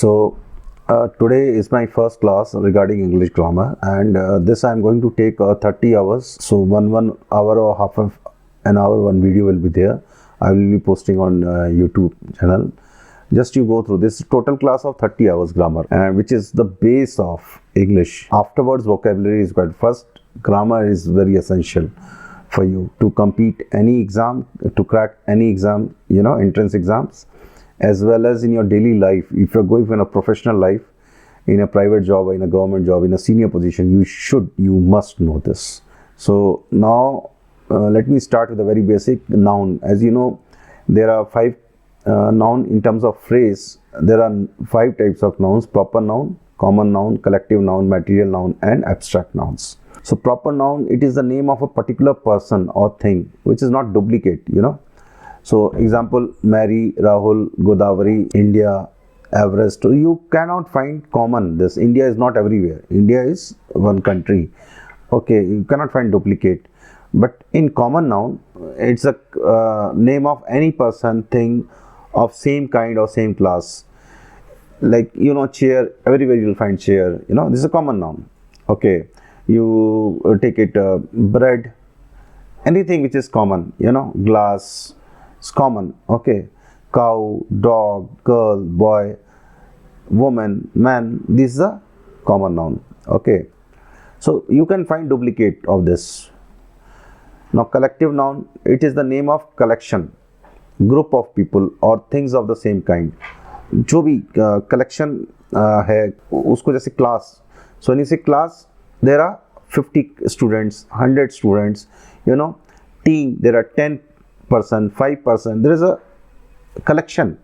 Today is my first class regarding English grammar, and this I am going to take 30 hours. So one hour or half of an hour, one video will be there. I will be posting on YouTube channel. Just you go through this total class of 30 hours grammar, which is the base of English. Afterwards, vocabulary is quite. First, grammar is very essential for you to compete any exam, to crack any exam, entrance exams, as well as in your daily life. If you're going in a professional life, in a private job, or in a government job, in a senior position, you must know this. So now let me start with a very basic noun. As you know, there are 5 noun in terms of phrase. There are 5 types of nouns: proper noun, common noun, collective noun, material noun, and abstract nouns. So proper noun, it is the name of a particular person or thing which is not duplicate, So example, Mary, Rahul, Godavari, India, Everest. So you cannot find common. This India is not everywhere. India is one country. Okay, you cannot find duplicate. But in common noun, it's a name of any person, thing of same kind or same class. Like, chair, everywhere you'll find chair. This is a common noun. Okay, you take it, bread, anything which is common, glass, it's common. Okay, cow, dog, girl, boy, woman, man, this is a common noun. Okay, so you can find duplicate of this. Now collective noun, it is the name of collection, group of people or things of the same kind. जो भी collection है उसको जैसे class. So when you say class, there are 50 students, 100 students, team, there are 10 person, 5 person, there is a collection.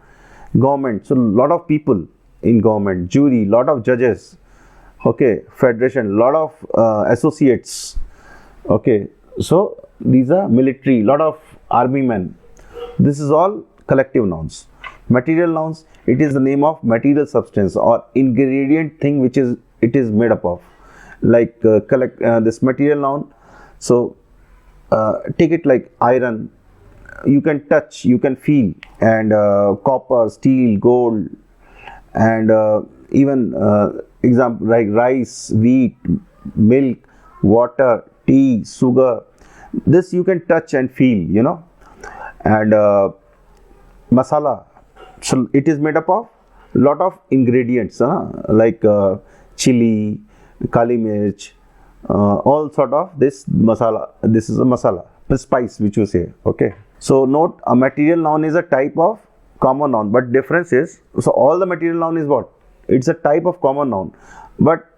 Government, so lot of people in government, jury, lot of judges, okay, federation, lot of associates, okay, so these are military, lot of army men. This is all collective nouns. Material nouns, it is the name of material substance or ingredient thing which it is made up of. Like this material noun, so take it like iron, you can touch, you can feel, and copper, steel, gold, and even example like rice, wheat, milk, water, tea, sugar, this you can touch and feel, and masala, so it is made up of lot of ingredients, like chili, kali mirch, all sort of this masala. This is a masala, the spice which you say. Okay, so note, a material noun is a type of common noun, but difference is, so all the material noun is what? It's a type of common noun, but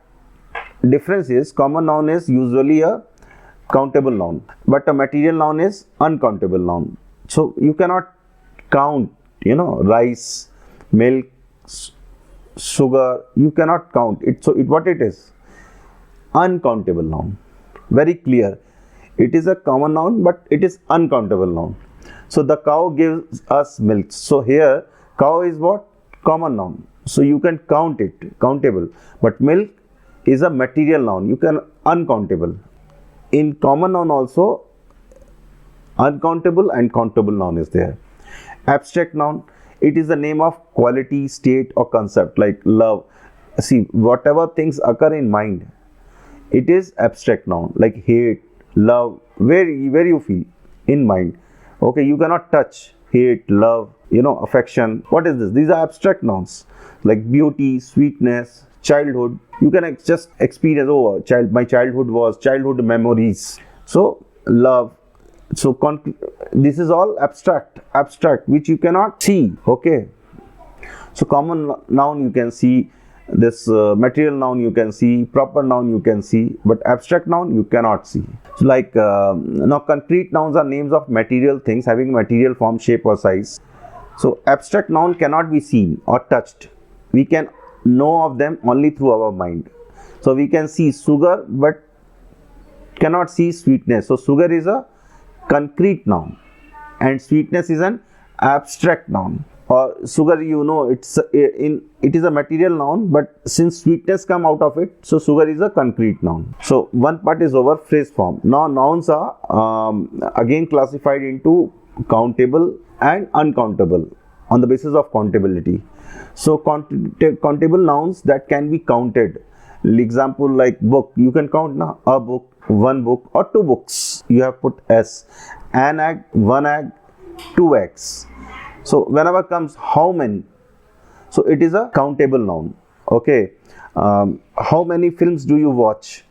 difference is, common noun is usually a countable noun, but a material noun is uncountable noun. So you cannot count, rice, milk, sugar, you cannot count it. So what it is? Uncountable noun. Very clear. It is a common noun, but it is uncountable noun. So the cow gives us milk. So here cow is what? Common noun. So you can count it, countable. But milk is a material noun. You can uncountable. In common noun also, uncountable and countable noun is there. Abstract noun, it is the name of quality, state or concept, like love. See, whatever things occur in mind, it is abstract noun, like hate, love, where you feel in mind. Okay, you cannot touch, hate, love, affection. What is this? These are abstract nouns, like beauty, sweetness, childhood. You can just experience, my childhood was childhood memories. So love. So this is all abstract, which you cannot see. Okay, so common noun you can see, this material noun you can see, proper noun you can see, but abstract noun you cannot see. So like now concrete nouns are names of material things having material form, shape or size. So abstract noun cannot be seen or touched. We can know of them only through our mind. So we can see sugar but cannot see sweetness. So sugar is a concrete noun and sweetness is an abstract noun. Or sugar, it is a material noun, but since sweetness come out of it, so sugar is a concrete noun. So one part is over, phrase form. Now nouns are again classified into countable and uncountable on the basis of countability. So countable nouns that can be counted. Example like book, you can count na, a book, one book, or two books. You have put s. An egg, one egg, two eggs. So whenever comes how many, so it is a countable noun. Okay. How many films do you watch?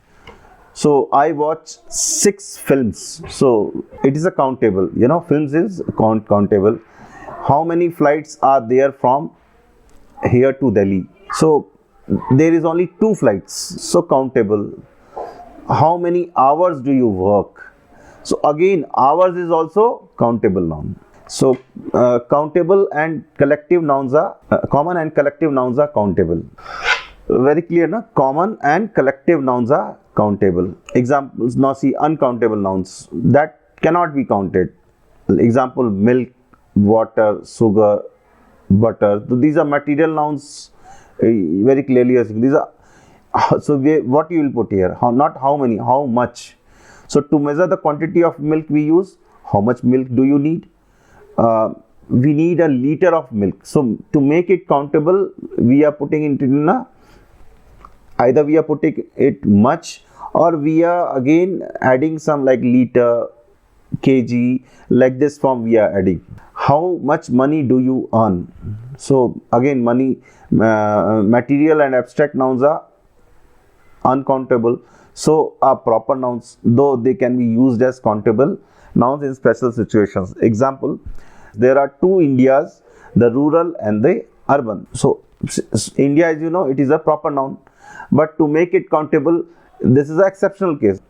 So I watch 6 films. So it is a countable. You know, films is countable. How many flights are there from here to Delhi? So there is only 2 flights. So countable. How many hours do you work? So again, hours is also countable noun. So countable and collective nouns are common and collective nouns are countable. Very clear, na? Common and collective nouns are countable. Examples, now see uncountable nouns that cannot be counted. Example, milk, water, sugar, butter. So these are material nouns, very clearly. These are, so what you will put here? How, not how many, how much. So to measure the quantity of milk we use, how much milk do you need? We need a liter of milk. So to make it countable, we are putting into either we are putting it much, or we are again adding some like liter, kg, like this form we are adding. How much money do you earn? So again, money, material and abstract nouns are uncountable. So are proper nouns, though they can be used as countable nouns in special situations. Example, there are 2 Indias, the rural and the urban. So India, as you know, it is a proper noun. But to make it countable, this is an exceptional case.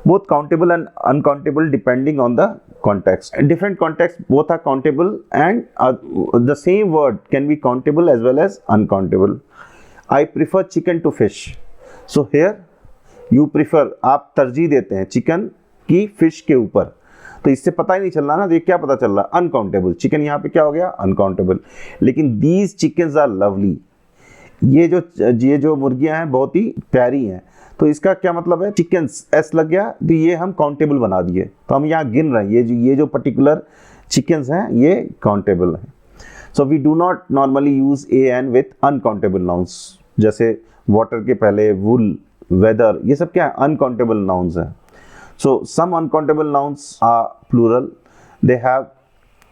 Both countable and uncountable depending on the context. In different contexts, both are countable, and the same word can be countable as well as uncountable. I prefer chicken to fish. So here you prefer, आप तरजीह देते हैं chicken की fish के ऊपर. तो इससे पता ही नहीं चल रहा ना, ये क्या पता चल रहा है? अनकाउंटेबल. चिकन यहाँ पे क्या हो गया? अनकाउंटेबल. लेकिन दीज चिकन्स आर लवली. ये जो मुर्गियां हैं बहुत ही प्यारी हैं. तो इसका क्या मतलब है? चिकन्स एस लग गया, तो ये हम काउंटेबल बना दिए. तो हम यहाँ गिन रहे हैं ये जो पर्टिकुलर चिकन्स हैं ये काउंटेबल हैं. So we do not normally use a an with uncountable nouns. जैसे वाटर के पहले वुल, वेदर, ये सब क्या है? अनकाउंटेबल नाउन्स हैं. So some uncountable nouns are plural. They have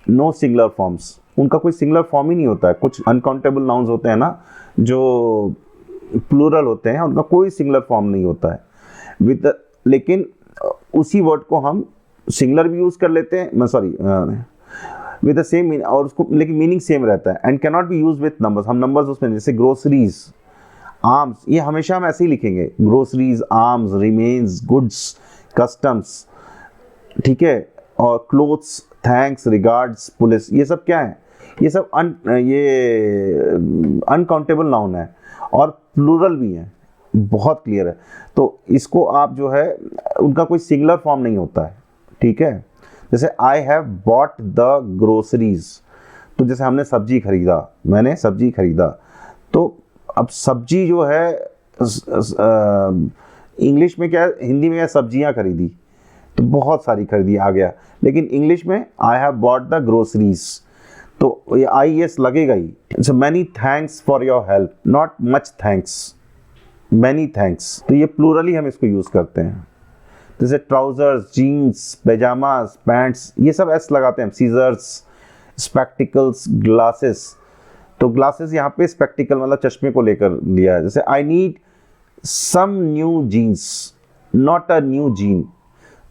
no singular forms. उनका कोई सिंगुलर फॉर्म ही नहीं होता है. कुछ अनकाउंटेबल नाउन्स होते हैं ना जो प्लूरल होते हैं, उनका कोई सिंगुलर फॉर्म नहीं होता है. लेकिन उसी वर्ड को हम सिंगुलर भी यूज कर लेते हैं, विद द सेम मीनिंग, और उसको लेकिन मीनिंग सेम रहता है. And can not be use with numbers. हम नंबर्स उसमें, जैसे ग्रोसरीज, आर्म्स, ये हमेशा हम ऐसे ही लिखेंगे. Groceries, arms, remains, goods, customs, ठीक है. और क्लोथ्स, थैंक्स, रिगार्ड्स, पुलिस, ये सब क्या है? ये सब अनकाउंटेबल नाउन है और प्लूरल भी है. बहुत क्लियर है. तो इसको आप जो है, उनका कोई सिंगुलर फॉर्म नहीं होता है. ठीक है. जैसे आई हैव बॉट द ग्रोसरीज. तो जैसे हमने सब्जी खरीदा, मैंने सब्जी खरीदा. तो अब सब्जी जो है इंग्लिश में क्या है, हिंदी में सब्जियां खरीदी, तो बहुत सारी खरीदी आ गया. लेकिन इंग्लिश में I have bought the groceries, तो ये आई एस लगेगा ही. So many thanks for your help, not much thanks, many thanks. तो ये प्लूरली हम इसको यूज करते हैं. जैसे ट्राउजर्स, जीन्स, पैजामास, पैंट्स, ये सब एस लगाते हैं. Scissors, spectacles, glasses. तो ग्लासेस यहाँ पे स्पेक्टिकल मतलब चश्मे को लेकर लिया है. जैसे I need some new jeans, not a new jean.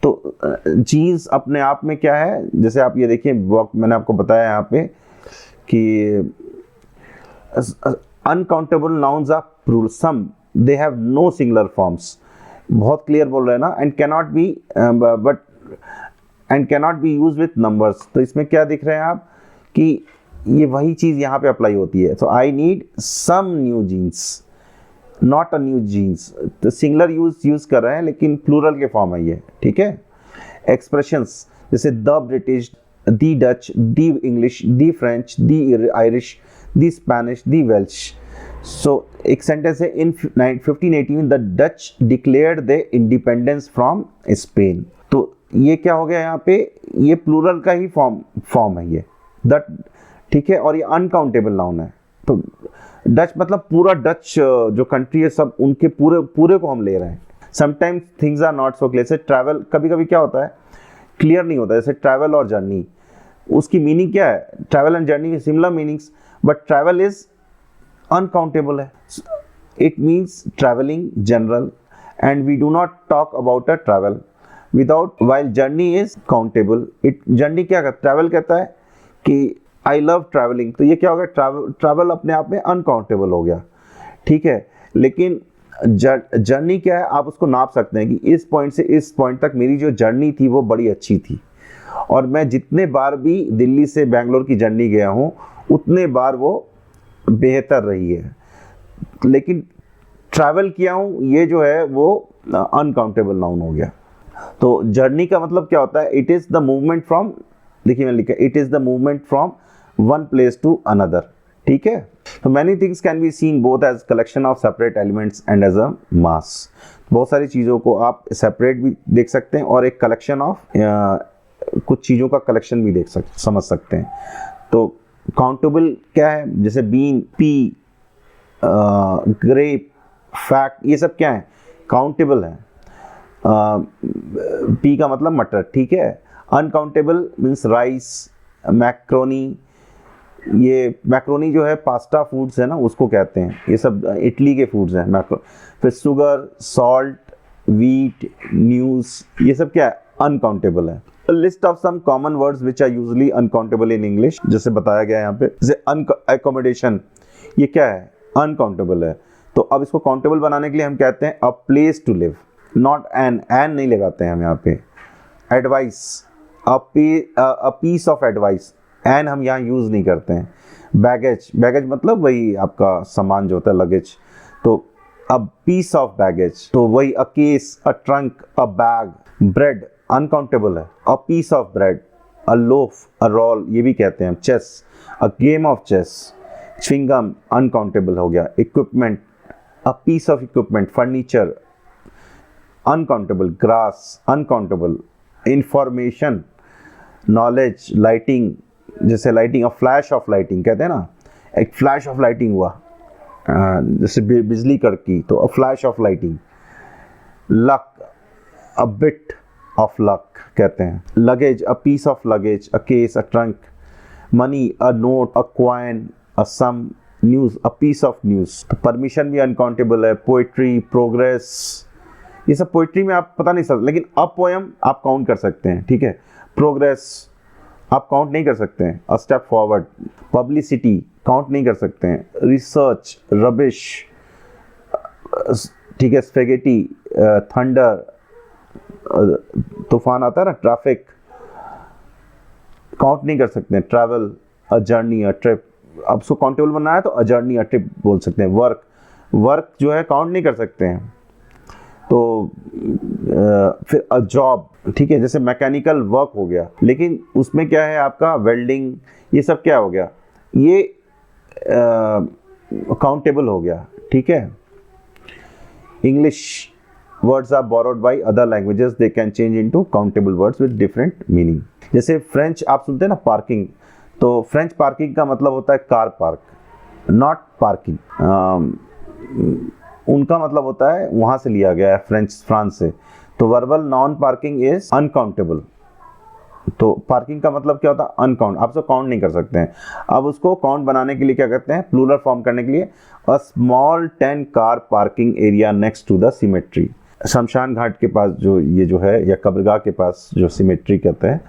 तो जीन्स अपने आप में क्या है? जैसे आप ये देखिए, मैंने आपको बताया यहाँ पे कि uncountable nouns are plural. Some they have no singular forms. बहुत क्लियर बोल रहे हैं ना. And cannot be use with numbers. तो इसमें क्या दिख रहे हैं आप कि ये वही चीज यहाँ पे अप्लाई होती है. So I need some new jeans, not a new jeans. तो सिंगुलर यूज कर रहे हैं लेकिन प्लूरल के फॉर्म है ये. ठीक है. एक्सप्रेशंस जैसे the British, the Dutch, the English, the French, the Irish, the Spanish, the Welsh. So एक सेंटेंस है, in 1518 the Dutch declared the independence from Spain. तो ये क्या हो गया यहाँ पे? ये प्लूरल का ही फॉर्म है ये. दैट, ठीक है. और ये अनकाउंटेबल नाउन है. तो डच मतलब पूरा डच जो कंट्री है सब उनके पूरे पूरे को हम ले रहे हैं। Sometimes things are not so clear. जैसे ट्रैवल कभी कभी क्या होता है क्लियर नहीं होता, जैसे ट्रैवल और जर्नी, उसकी मीनिंग क्या है, travel and journey similar meanings, but travel is uncountable है, it means travelling general and we do not talk about a travel without, while journey is countable. It journey क्या कहता है, travel कहता है कि आई लव ट्रैवलिंग, तो ये क्या हो गया, ट्रैवल अपने आप में अनकाउंटेबल हो गया, ठीक है। लेकिन जर्नी क्या है, आप उसको नाप सकते हैं कि इस पॉइंट से इस पॉइंट तक मेरी जो जर्नी थी वो बड़ी अच्छी थी, और मैं जितने बार भी दिल्ली से बेंगलोर की जर्नी गया हूँ उतने बार वो बेहतर रही है। लेकिन ट्रैवल किया हूँ ये जो है वो अनकाउंटेबल नाउन हो गया। तो जर्नी का मतलब क्या होता है, it is the movement from, देखिए मैंने लिखा it is the movement from one place to another, ठीक है। तो many things can be seen both as collection of separate elements and as a mass. बहुत सारी चीज़ों को आप सेपरेट भी देख सकते हैं और एक कलेक्शन ऑफ कुछ चीज़ों का कलेक्शन भी समझ सकते हैं। तो काउंटेबल क्या है, जैसे बीन, पी, ग्रेप, फैक्ट, ये सब क्या है, काउंटेबल है। पी का मतलब मटर, ठीक है। अनकाउंटेबल मीन्स राइस, मैक्रोनी, ये मैक्रोनी जो है पास्ता फूड्स है ना उसको कहते हैं, ये सब इटली के फूड्स हैं मैक्रो। फिर शुगर, सॉल्ट, वीट, न्यूज़, ये सब क्या है, अनकाउंटेबल है। List of some common words which are usually uncountable in English, जैसे बताया गया है यहाँ पे, जैसे अकोमोडेशन, ये क्या है, अनकाउंटेबल है। तो अब इसको काउंटेबल बनाने के लिए हम कहते हैं a place to live, not an नहीं लगाते हैं हम यहाँ पे। Advice, a piece of advice, an हम यहाँ यूज़ नहीं करते हैं। बैगेज, बैगेज मतलब वही आपका सामान जो होता है, लगेज, तो अ पीस ऑफ बैगेज, तो वही a case, a trunk, a bag. Bread uncountable है, a piece of bread. A loaf, a roll, ये भी कहते हैं हम। Chess, a game of chess. Chewing gum uncountable हो गया। Equipment, a piece of equipment. Furniture uncountable. Grass uncountable. Information, knowledge, lighting, जैसे lighting, a flash of lighting कहते हैं ना, एक फ्लैश ऑफ लाइटिंग हुआ, जैसे बिजली कड़की, तो a flash of lighting. Luck, a bit of luck कहते हैं। Luggage, a piece of luggage, a case, a trunk. Money, a note, a coin, a sum. News, a piece of news. तो permission भी uncountable है। Poetry, progress, ये सब poetry में आप पता नहीं सकते, लेकिन अ पोएम आप काउंट कर सकते हैं, ठीक है। प्रोग्रेस आप काउंट नहीं कर सकते हैं। A step forward. Publicity count नहीं कर सकते हैं। रिसर्च, रबिश, ठीक है। स्पेगेटी, थंडर, तूफान आता है ना, ट्रैफिक, काउंट नहीं कर सकते हैं। Travel, a journey, a trip, अब उसको काउंटेबल बनना है तो अ जर्नी, अ ट्रिप बोल सकते हैं। वर्क, वर्क जो है काउंट नहीं कर सकते हैं। तो फिर अ जॉब, ठीक है, जैसे मैकेनिकल वर्क हो गया, लेकिन उसमें क्या है आपका वेल्डिंग, ये सब क्या हो गया, ये काउंटेबल हो गया, ठीक है। English words are borrowed by other languages, they can change into countable words with different meaning. जैसे फ्रेंच आप सुनते हैं ना, पार्किंग, तो फ्रेंच पार्किंग का मतलब होता है कार पार्क, नॉट पार्किंग। उनका मतलब होता है वहाँ से लिया गया है, फ्रांस से। तो verbal non parking is uncountable. तो पार्किंग का मतलब क्या होता है, अनकाउंट, आप उसको काउंट नहीं कर सकते हैं। अब उसको काउंट बनाने के लिए क्या करते हैं, प्लूरल फॉर्म करने के लिए a small 10 car parking area next to the cemetery. शमशान घाट के पास जो ये जो है, या कब्रगाह के पास जो सिमेट्री कहते हैं,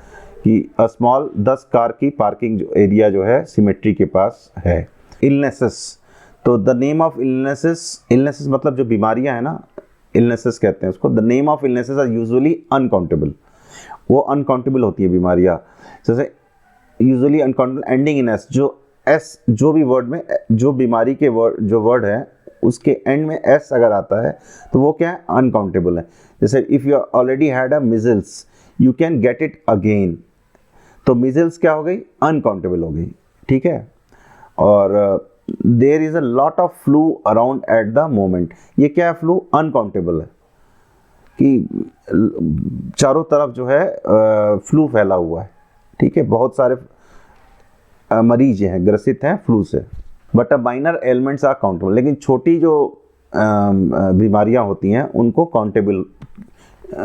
कि अ स्मॉल 10 कार की पार्किंग जो एरिया जो है सिमेट्री के पास है। इलनेसेस, तो the name of illnesses, illnesses मतलब जो बीमारियां हैं ना, इलनेसेस कहते हैं उसको। The name of illnesses are usually uncountable, वो अनकाउंटेबल होती है बीमारियां। जैसे usually uncountable ending in S, जो एस, जो भी वर्ड में जो बीमारी के वर्ड, जो वर्ड है उसके एंड में एस अगर आता है तो वो क्या है, अनकाउंटेबल है। जैसे if you already had a measles, you can get it again, तो मिजल्स क्या हो गई, अनकाउंटेबल हो गई, ठीक है। और there is a lot of flu around at the moment, ये क्या है, फ्लू अनकाउंटेबल है, कि चारों तरफ जो है फ्लू फैला हुआ है, ठीक है। बहुत सारे मरीज हैं, ग्रसित हैं फ्लू से। But a minor elements are countable, लेकिन छोटी जो बीमारियां होती हैं उनको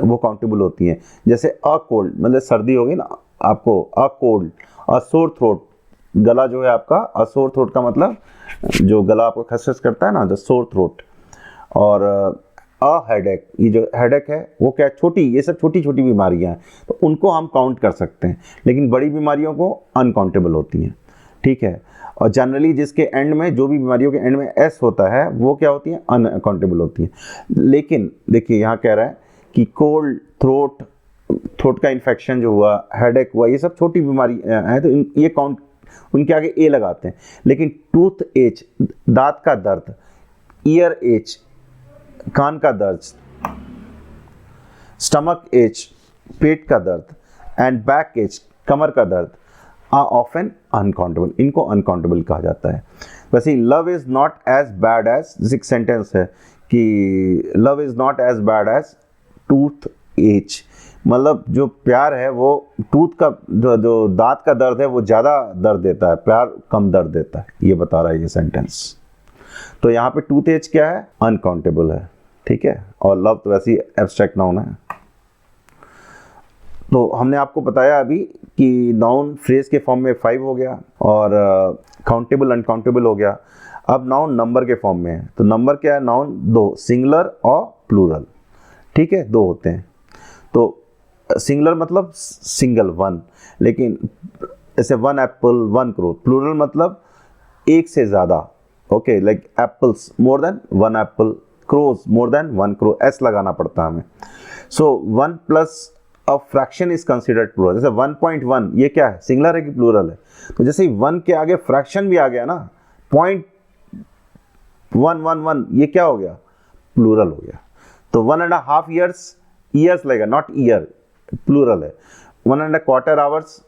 वो काउंटेबल होती हैं। जैसे अ कोल्ड, मतलब सर्दी होगी ना आपको, a cold, a sore throat, गला जो है आपका, अ सोर थ्रोट का मतलब जो गला आपको खसखस करता है ना, द सोर थ्रोट। और अ हेडेक, ये जो हेडेक है वो क्या, छोटी, ये सब छोटी छोटी बीमारियां हैं, तो उनको हम काउंट कर सकते हैं, लेकिन बड़ी बीमारियों को अनकाउंटेबल होती हैं, ठीक है। और जनरली जिसके एंड में, जो भी बीमारियों के एंड में एस होता है, वो क्या होती हैं, अनकाउंटेबल होती हैं। लेकिन देखिए यहाँ कह रहा है कि कोल्ड, थ्रोट का इन्फेक्शन जो हुआ, हेडेक हुआ, ये सब छोटी बीमारी है, तो ये काउंट, उनके आगे ए लगाते हैं। लेकिन टूथ एच, दांत का दर्द, ईयर एच, कान का दर्द, स्टमक एच, पेट का दर्द, एंड बैक एच, कमर का दर्द, आर ऑफन अनकाउंटेबल, इनको अनकाउंटेबल कहा जाता है। वैसे love is not as bad as, six sentence है कि love is not as bad as toothache, मतलब जो प्यार है वो टूथ का, जो दांत का दर्द है वो ज़्यादा दर्द देता है, प्यार कम दर्द देता है, ये बता रहा है ये सेंटेंस। तो यहाँ पे टूथ एज क्या है, अनकाउंटेबल है, ठीक है। और लव तो वैसे ही एब्स्ट्रैक्ट नाउन है। तो हमने आपको बताया अभी कि नाउन फ्रेज के फॉर्म में 5 हो गया, और काउंटेबल अनकाउंटेबल हो गया। अब नाउन नंबर के फॉर्म में है, तो नंबर क्या है, नाउन 2, सिंगुलर और प्लूरल, ठीक है, 2 होते हैं। तो सिंगुलर मतलब सिंगल, 1, लेकिन जैसे 1 एप्पल, 1 क्रो। प्लूरल मतलब एक से ज़्यादा, okay, like apples more than 1 apple, crows more than 1 crow, S लगाना पड़ता है हमें। So 1 plus a fraction is considered plural. जैसे 1.1, ये क्या है, सिंगुलर है कि प्लूरल है? तो जैसे 1 के आगे फ्रैक्शन भी आ गया ना, 0.111, ये क्या हो गया, प्लूरल हो गया। तो 1.5 ईयर्स, ईयर्स लगेगा, नॉट ईयर, प्लूरल है। 1.25 आवर्स,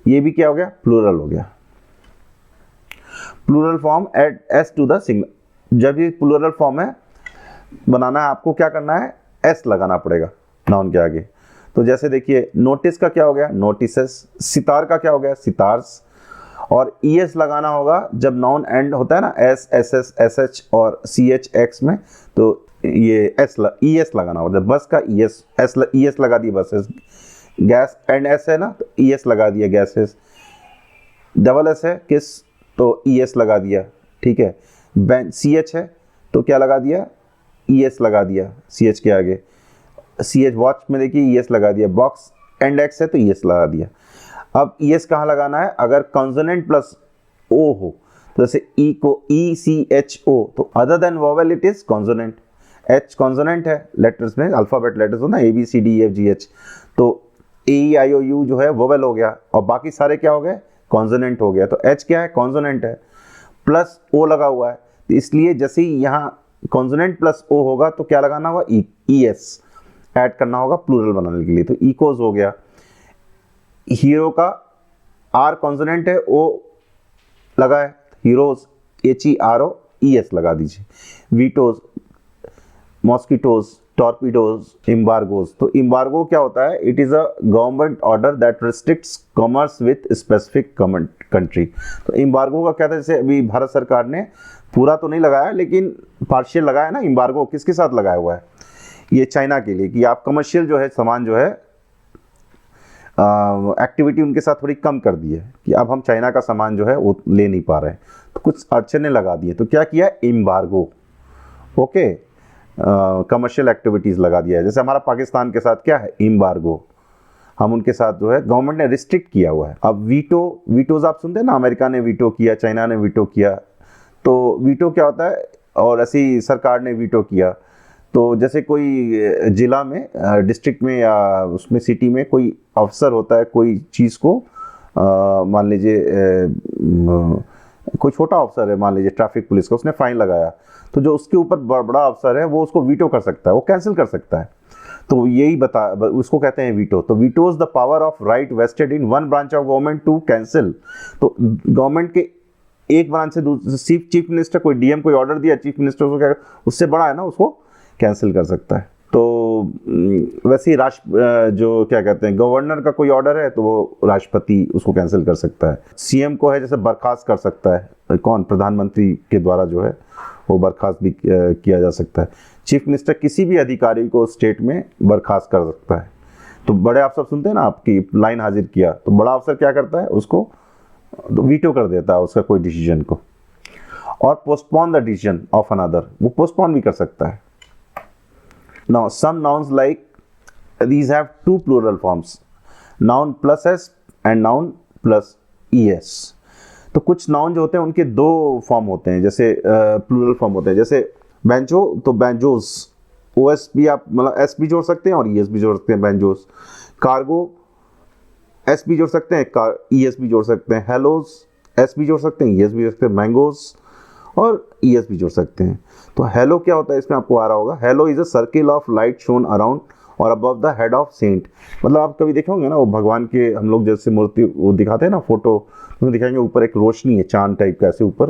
ये भी क्या हो गया, प्लूरल हो गया। Plural form add S to the singular. जब ये प्लूरल फॉर्म है बनाना है, आपको क्या करना है, एस लगाना पड़ेगा नाउन के आगे। तो जैसे देखिए, नोटिस का क्या हो गया, नोटिसेस। सितार का क्या हो गया, सितार्स। और ईएस लगाना होगा जब नाउन एंड होता है ना, S, S S, S H और सी एच एक्स में, तो ये ईएस लगाना होगा। जब बस का ईएस, ईएस लगा दिया बसेस। गैस एंड एस है ना, तो ईएस लगा दिया गैसेस। डबल एस है किस, तो ईएस लगा दिया, ठीक है। बेंच, सी एच है तो क्या लगा दिया, ईएस लगा दिया सी एच के आगे। सी एच, वॉच में देखिए ईएस लगा दिया। बॉक्स एंड एक्स है तो ईएस लगा दिया। अब ईएस कहाँ लगाना है, अगर कॉन्सोनेंट प्लस ओ हो, तो जैसे ई को ई सी एच ओ, तो other than vowel it is consonant. H consonant है, लेटर्स में अल्फाबेट लेटर्स हो ना, A B C D F G H, तो A E I O you जो है वोवेल हो गया, और बाकी सारे क्या हो गए, कॉन्सोनेंट हो गया। तो एच क्या है, कॉन्सोनेंट है, प्लस ओ लगा हुआ है, तो इसलिए जैसे ही यहाँ कॉन्सोनेंट प्लस ओ होगा तो क्या लगाना होगा, ई एस ऐड करना होगा प्लूरल बनाने के लिए। तो इकोज हो गया। हीरो का आर कॉन्सोनेंट है, ओ लगा है, heroes, H E R O, E S लगा दीजिए। Vetoes, mosquitoes, torpedoes, embargoes. तो इम्बार्गो क्या होता है, it is a government order that restricts commerce with specific country. तो इम्बार्गो का क्या था, जैसे अभी भारत सरकार ने पूरा तो नहीं लगाया लेकिन पार्शियल लगाया ना। इम्बार्गो किसके साथ लगाया हुआ है, ये चाइना के लिए, कि आप कमर्शियल जो है सामान जो है एक्टिविटी उनके साथ थोड़ी कम कर दी है, कि अब हम चाइना का सामान जो है वो ले नहीं पा रहे हैं, तो कुछ अड़चने लगा दिए। तो क्या किया, एम्बार्गो, ओके, कमर्शियल एक्टिविटीज़ लगा दिया है। जैसे हमारा पाकिस्तान के साथ क्या है, एम्बार्गो, हम उनके साथ जो है गवर्नमेंट ने रिस्ट्रिक्ट किया हुआ है। अब वीटोज आप सुनते हैं ना, अमेरिका ने वीटो किया, चाइना ने वीटो किया। तो वीटो क्या होता है, और ऐसी सरकार ने वीटो किया। तो जैसे कोई जिला में, डिस्ट्रिक्ट में या उसमें सिटी में कोई अफसर होता है, कोई चीज़ को मान लीजिए कोई छोटा अफसर है, मान लीजिए ट्रैफिक पुलिस का, उसने फाइन लगाया, तो जो उसके ऊपर बड़ा अफसर है वो उसको वीटो कर सकता है, वो कैंसिल कर सकता है। तो यही उसको कहते हैं वीटो। तो vetoes the power of right vested in one branch of government to cancel. तो गवर्नमेंट के एक ब्रांच से दूसरे, चीफ मिनिस्टर, कोई डीएम कोई ऑर्डर दिया, चीफ मिनिस्टर को क्या, उससे बड़ा है ना, उसको कैंसिल कर सकता है। तो वैसे ही राष्ट्र जो क्या कहते हैं गवर्नर का कोई ऑर्डर है तो वो राष्ट्रपति उसको कैंसिल कर सकता है। सीएम को है जैसे बर्खास्त कर सकता है, कौन, प्रधानमंत्री के द्वारा जो है वो बर्खास्त भी किया जा सकता है। चीफ मिनिस्टर किसी भी अधिकारी को स्टेट में बर्खास्त कर सकता है। तो बड़े अफसर सुनते हैं ना, आपकी लाइन हाजिर किया तो बड़ा अफसर क्या करता है, उसको तो वीटो कर देता है उसका कोई डिसीजन को। और postpone the decision of another, वो पोस्टपोन भी कर सकता है। Now some nouns like these have two plural forms, noun plus s and noun plus es। तो कुछ नाउन जो होते हैं उनके दो फॉर्म होते हैं, जैसे प्लूरल फॉर्म होते हैं, जैसे बैंजो तो बैंजोस, ओ एस भी आप मतलब एस भी जोड़ सकते हैं और ई एस भी जोड़ सकते हैं बैंजोस। कार्गो एस भी जोड़ सकते हैं, ई एस भी जोड़ सकते हैं। हेलोस एस भी जोड़ सकते हैं, ई एस भी जोड़ सकते हैं। मैंगोस और ई एस भी जोड़ सकते हैं। तो हेलो क्या होता है, इसमें आपको आ रहा होगा, halo is a circle of light shone around और above the head of saint. मतलब आप कभी देखे होंगे ना, वो भगवान के हम लोग जैसे मूर्ति वो दिखाते हैं ना फोटो, उसमें दिखाएंगे ऊपर एक रोशनी है, चांद टाइप का ऐसे ऊपर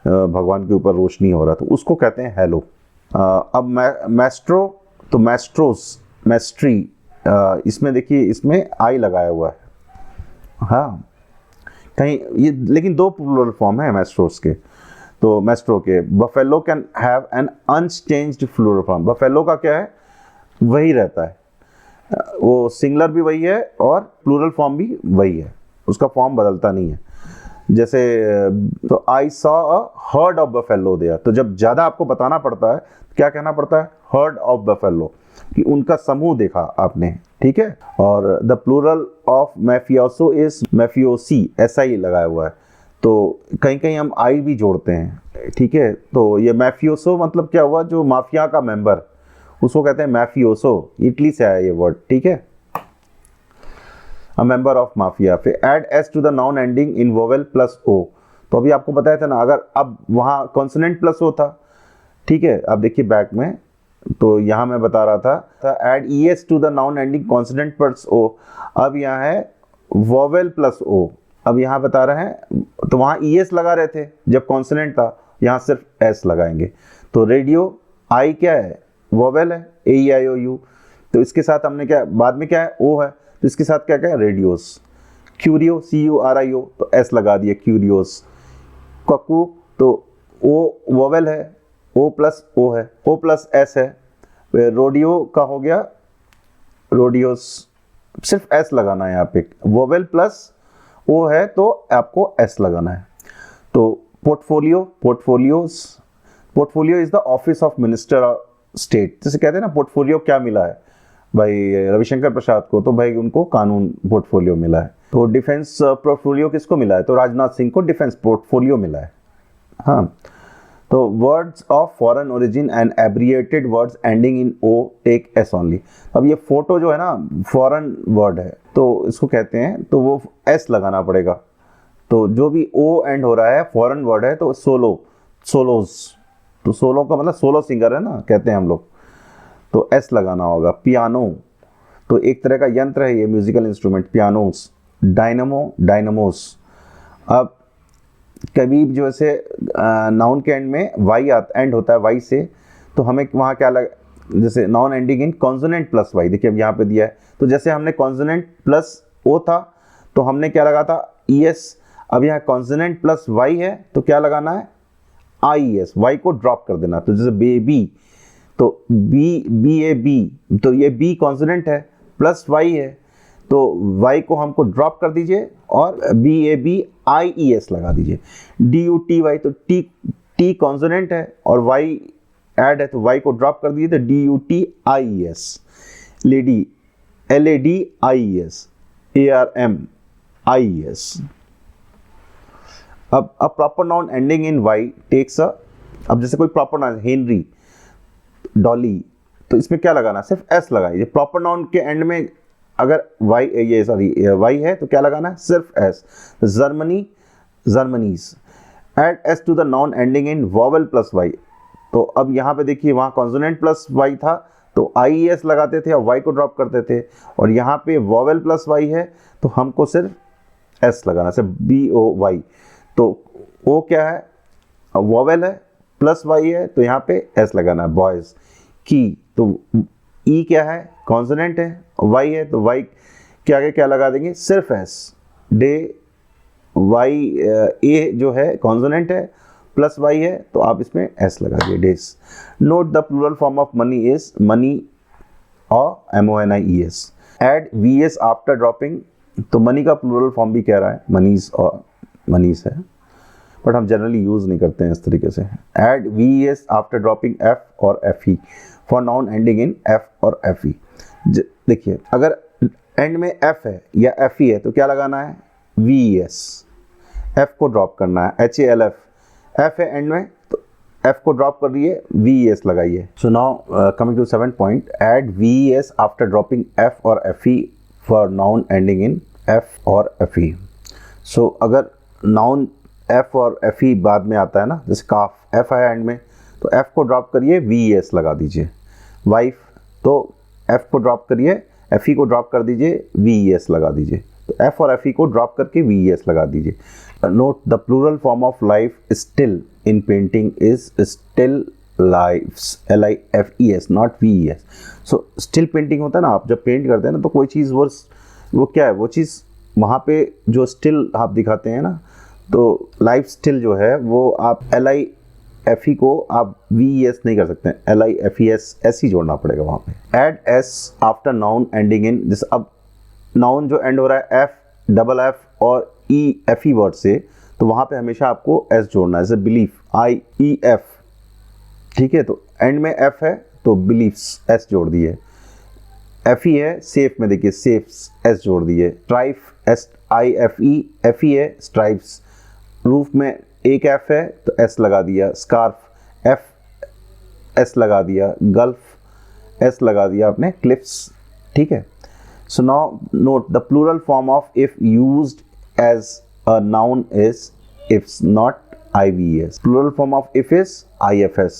भगवान के ऊपर रोशनी हो रहा है, तो उसको कहते हैं हेलो। अब मैस्ट्रो तो मैस्ट्रोस, मैस्ट्री, इसमें देखिए इसमें आई लगाया हुआ है, हाँ कहीं ये, लेकिन दो प्लूरल फॉर्म है मैस्ट्रोस के। तो मैस्ट्रो के buffalo can have an unchanged plural form. Buffalo का क्या है, वही रहता है, वो सिंगुलर भी वही है और प्लूरल फॉर्म भी वही है, उसका फॉर्म बदलता नहीं है। जैसे तो I saw a herd of buffalo there, तो जब ज़्यादा आपको बताना पड़ता है क्या कहना पड़ता है, हर्ड ऑफ बफेलो, कि उनका समूह देखा आपने, ठीक है। और द प्लूरल ऑफ मैफियोसो इज मैफियोसी, ऐसा ही लगाया हुआ है, तो कहीं कहीं हम आई भी जोड़ते हैं, ठीक है। तो ये मैफियोसो मतलब क्या हुआ, जो माफिया का मेंबर, उसको कहते हैं मैफियोसो, इटली से आया ये वर्ड, ठीक है, अ मेंबर ऑफ माफिया। फिर add S to the noun ending in vowel plus O, तो अभी आपको बताया था ना, अगर अब वहाँ कॉन्सोनेंट प्लस ओ था, ठीक है। अब देखिए बैक में, तो यहाँ मैं बता रहा था add E S to the noun ending consonant plus O, अब यहाँ है वोवेल प्लस ओ। अब यहाँ बता रहे हैं, तो वहाँ ई एस लगा रहे थे जब कॉन्सोनेंट था, यहाँ सिर्फ एस लगाएंगे। तो रेडियो आई क्या है, वोवेल है, ए ई आई ओ यू, तो इसके साथ हमने क्या, बाद में क्या है, ओ है, तो इसके साथ क्या क्या है, radios. Curio C U R I O, तो एस लगा दिए, क्यूरियोस। ककू तो ओ वोवेल है, ओ प्लस ओ है, ओ प्लस एस है। रोडियो का हो गया रोडियोस, सिर्फ एस लगाना है यहाँ पे, वोवेल प्लस ओ है तो आपको एस लगाना है। तो portfolio, portfolio is the office of minister state, जैसे कहते हैं ना पोर्टफोलियो क्या मिला है भाई रविशंकर प्रसाद को, तो भाई उनको कानून पोर्टफोलियो मिला है। तो डिफेंस पोर्टफोलियो किसको मिला है, तो राजनाथ सिंह को डिफेंस पोर्टफोलियो मिला है, हाँ। तो words of foreign origin and abbreviated words ending in O take S only. अब ये फोटो जो है ना फॉरेन वर्ड है, तो इसको कहते हैं, तो वो एस लगाना पड़ेगा। तो जो भी ओ एंड हो रहा है फॉरेन वर्ड है, तो सोलोज, तो सोलो का मतलब सोलो सिंगर है ना, कहते हैं हम लोग, तो एस लगाना होगा। पियानो तो एक तरह का यंत्र है, ये म्यूजिकल इंस्ट्रूमेंट, पियानोस। डायनमो, डायनमोस। अब कभी जो से नाउन के एंड में वाई एंड होता है वाई से, तो हमें वहाँ क्या लग, जैसे noun ending in consonant plus Y, देखिए अब यहाँ पे दिया है, तो जैसे हमने कॉन्सोनेंट प्लस ओ था तो हमने क्या लगा था, ई एस। अब यहाँ कॉन्सोनेंट प्लस वाई है तो क्या लगाना है, आई एस, वाई को ड्रॉप कर देना। तो जैसे बेबी, तो बी ए बी, तो ये बी कॉन्सोनेंट है प्लस वाई है, तो वाई को हमको ड्रॉप कर दीजिए और B A B I E S लगा दीजिए। डी यू टी वाई, तो टी कॉन्सोनेंट है और वाई ऐड है, तो वाई को ड्रॉप कर दीजिए, तो D U T I E S. Lady, L A D I E S, A R M I E S. अब proper noun ending in Y takes a, अब जैसे कोई प्रॉपर नाउन, हेनरी, डॉली, तो इसमें क्या लगाना, सिर्फ एस लगाइए। प्रॉपर नाउन के एंड में अगर वाई, ये सॉरी वाई है तो क्या लगाना है, सिर्फ S. Germany, Germanys. Add S to the noun ending in vowel plus Y, तो अब यहाँ पे देखिए वहाँ कॉन्सोनेंट प्लस वाई था तो आई एस लगाते थे और वाई को ड्रॉप करते थे, और यहाँ पे वॉवेल प्लस वाई है तो हमको सिर्फ एस लगाना, सिर्फ बी ओ वाई। तो ओ क्या है, वॉवेल है प्लस वाई है, तो यहाँ पे एस लगाना है। बॉयज़ की, तो ई क्या है, कॉन्सोनेंट है, वाई है तो वाई के आगे क्या लगा देंगे, सिर्फ एस, डे, वाई ए जो है कॉन्सोनेंट है प्लस वाई है तो आप इसमें एस लगा दिए, days. Note the plural form of money is money और MONIES। Add VS after dropping, तो मनी का प्लूरल फॉर्म भी कह रहा है मनीज और मनीज है, बट हम जनरली यूज़ नहीं करते हैं इस तरीके से। Add VS after dropping F और FE for noun ending in F और FE। देखिए अगर एंड में F है या FE है तो क्या लगाना है, VES, F को ड्रॉप करना है, HALF, F है एंड में तो F को ड्रॉप कर दिए, VES लगाइए। So now coming to 7 point, add VES after dropping F और FE for noun ending in F और FE। सो अगर नाउन F और FE बाद में आता है ना, जैसे काफ, F आया एंड में तो F को ड्रॉप करिए, VES लगा दीजिए। वाइफ तो F को ड्रॉप करिए, FE को ड्रॉप कर दीजिए, VES लगा दीजिए। तो F और FE को ड्रॉप करके VES लगा दीजिए। Note the plural form of life still in painting is still lifes, LIFES not VES। So still painting होता है ना, आप जब पेंट करते हैं ना तो कोई चीज़ वो क्या है, वो चीज़ वहाँ पे जो स्टिल आप दिखाते हैं ना, तो लाइफ स्टिल जो है वो आप LIFE को आप VES नहीं कर सकते हैं, LIFES ऐसे ही जोड़ना पड़ेगा वहाँ पे। Add S after noun ending in, जैसे अब नाउन जो एंड हो रहा है F और EFE वर्ड से, तो वहाँ पे हमेशा आपको S जोड़ना है, जैसे बिलीफ, IEF, ठीक है, तो एंड में F है तो बिलीफ्स S जोड़ दिए। FE है सेफ में, देखिए सेफ्स S जोड़ दिए। स्ट्राइफ SIFE, FE है स्ट्राइप्स। रूफ में एक F है तो S लगा दिया। स्कार्फ F S लगा दिया। गल्फ S लगा दिया आपने। क्लिप्स, ठीक है। So now note the plural form of if used as a noun is ifs, not IVS. Plural form of if is IFS.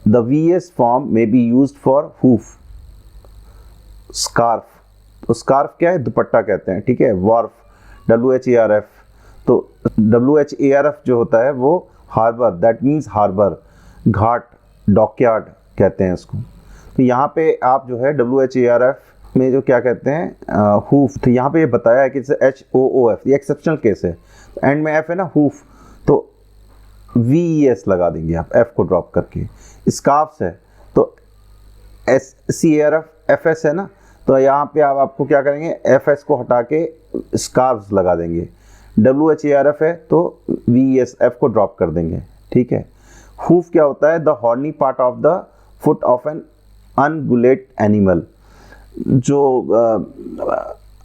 The VS form may be used for hoof, scarf. तो scarf क्या है, दुपट्टा कहते हैं, ठीक है। wharf, WHARF, तो WHARF जो होता है वो हार्बर, दैट मीन्स हार्बर। घाट, डॉकयार्ड कहते हैं इसको। तो यहाँ पे आप जो है WHARF में जो क्या कहते हैं हूफ, तो यहाँ पे ये बताया है कि HOOF, ये एक्सेप्शनल केस है। एंड में F है ना, हूफ, तो VES लगा देंगे आप F को ड्रॉप करके। स्कार्फ्स है तो SCARF FS है ना, तो यहाँ पे आप आपको क्या करेंगे, FS को हटा के स्कार्फ्स लगा देंगे। WHARF है तो VES F को ड्रॉप कर देंगे, ठीक है। हूफ क्या होता है, the horny part of the foot of an ungulate animal. जो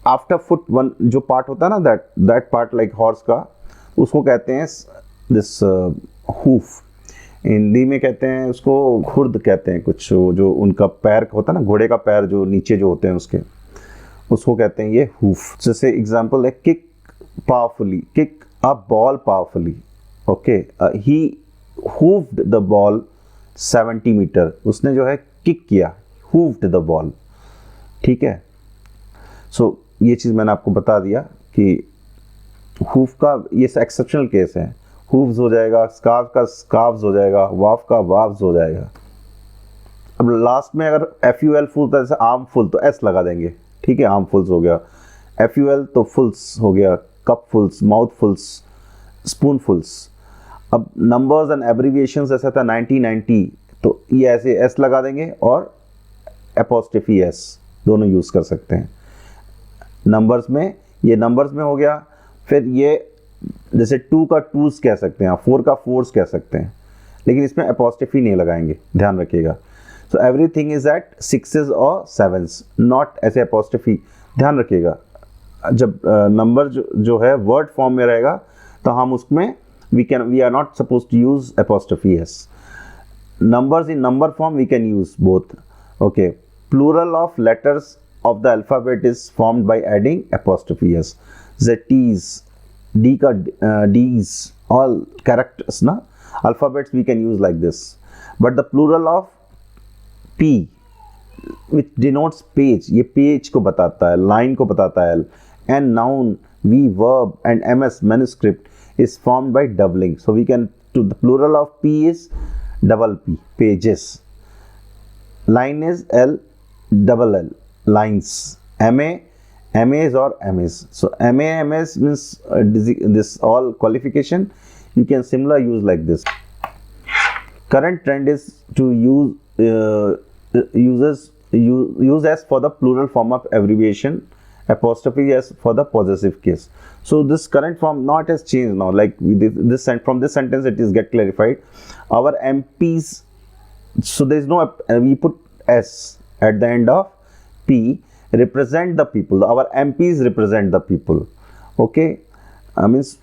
आफ्टर फुट वन जो पार्ट होता है ना, दैट पार्ट लाइक हॉर्स का, उसको कहते हैं दिस हूफ। हिंदी में कहते हैं उसको खुर्द कहते हैं कुछ, जो उनका पैर होता है ना, घोड़े का पैर जो नीचे जो होते हैं उसके, उसको कहते हैं ये हूफ। जैसे एग्जांपल है kick powerfully, kick a ball powerfully, okay. He hoofed the ball 70 metre, उसने जो है किक किया, हूव्ड द बॉल, ठीक है। सो ये चीज़ मैंने आपको बता दिया कि हूफ का ये एक्सेप्शनल केस है, हूफ्स हो जाएगा, स्कार्फ का स्कार्फ्स हो जाएगा, वाफ का वाफ्स हो जाएगा। अब लास्ट में अगर FUL फुल था, जैसे आर्म फुल, तो S लगा देंगे, ठीक है, आर्म फुल्स हो गया। FUL तो फुल्स हो गया, कप फुल्स, माउथ फुल्स, स्पून फुल्स। अब नंबर्स एंड एब्रीविएशंस ऐसा था 90, तो ये ऐसे S लगा देंगे और एपोस्ट्रोफी S दोनों यूज़ कर सकते हैं। नंबर्स में ये नंबर्स में हो गया, फिर ये जैसे 2 का 2s कह सकते हैं, 4 का 4s कह सकते हैं, लेकिन इसमें एपोस्ट्रोफी नहीं लगाएंगे, ध्यान रखिएगा। So everything is eight 6s और 7s, नॉट ऐसे एपोस्ट्रोफी, ध्यान रखिएगा। जब नंबर जो है वर्ड फॉर्म में रहेगा तो हम उसमें we are not suppose to use apostrophe S. Numbers in number form we can use both, okay. Plural of letters of the alphabet is formed by adding apostrophe S. The T's, D ka D's, all characters na, alphabets we can use like this. But the plural of P, which denotes page, ये page को बताता है, line को बताता है, and noun, V, verb, and MS, manuscript is formed by doubling. So we can, to the plural of P is double P, pages. line is L double L, lines. MAs or MS. So MS means this all qualification. You can similar use like this. Current trend is to use as for the plural form of abbreviation, apostrophe as for the possessive case. So this current form not has changed now. Like this from this sentence it is get clarified. Our MPs. So there is no we put S at the end of P, represent the people. Our MPs represent the people. Okay, means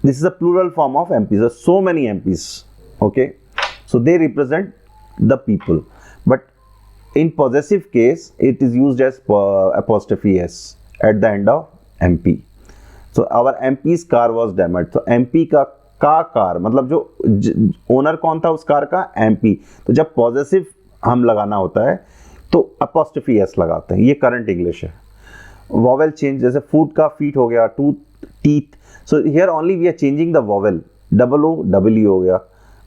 this is a plural form of MPs. There are so many MPs. Okay, so they represent the people. But in possessive case, it is used as apostrophe S at the end of MP. So our MP's car was damaged. So MP का car मतलब जो owner कौन था उस car का, MP. तो जब possessive हम लगाना होता है तो अपॉस्ट्रोफी एस लगाते हैं. ये करंट इंग्लिश है. वॉवेल चेंज, जैसे फूड का फीट हो गया, tooth teeth. So here only we are changing the vowel. WO हो गया.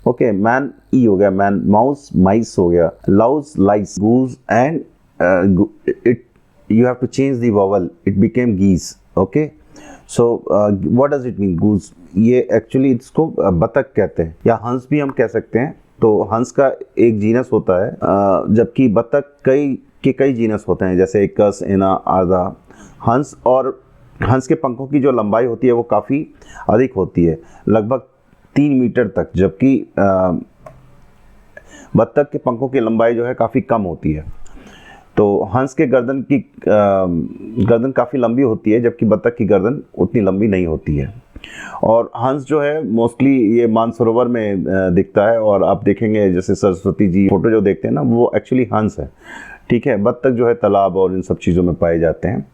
ओके, मैन ई हो गया, मैन. माउस माइस हो गया. Louse lice. Goose and it you have to change the vowel, it became geese. Okay, so what does it mean goose? ये actually इसको बतख कहते हैं या हंस भी हम कह सकते हैं. तो हंस का एक जीनस होता है, जबकि बतख कई जीनस होते हैं, जैसे एकस, एना, आधा. हंस और हंस के पंखों की जो लंबाई होती है वो काफ़ी अधिक होती है, लगभग 3 मीटर तक, जबकि बतख के पंखों की लंबाई जो है काफ़ी कम होती है. तो हंस के गर्दन काफ़ी लंबी होती है, जबकि बतख की गर्दन उतनी लंबी नहीं होती है. और हंस जो है मोस्टली ये मानसरोवर में दिखता है, और आप देखेंगे जैसे सरस्वती जी फोटो जो देखते हैं ना, वो एक्चुअली हंस है. ठीक है, बतख जो है तालाब और इन सब चीज़ों में पाए जाते हैं.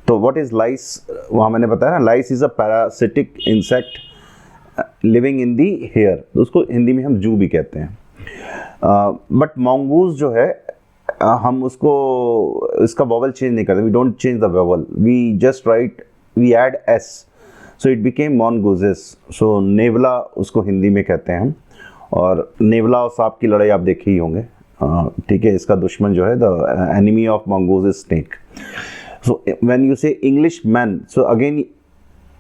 तो व्हाट इज़ लाइस, वहाँ मैंने बताया ना, lice is a parasitic insect living in the hair. उसको हिंदी में हम जू भी कहते हैं. बट मंगूस जो है, हम उसको इसका वॉवल चेंज नहीं करते. We don't change the vowel, we just write, we add S, so it became mongooses. So नेवला उसको हिंदी में कहते हैं हम. और नेवला और सांप की लड़ाई आप देखे ही होंगे. ठीक है, इसका दुश्मन जो है, the enemy of mongoose is snake. So when you say English man, so again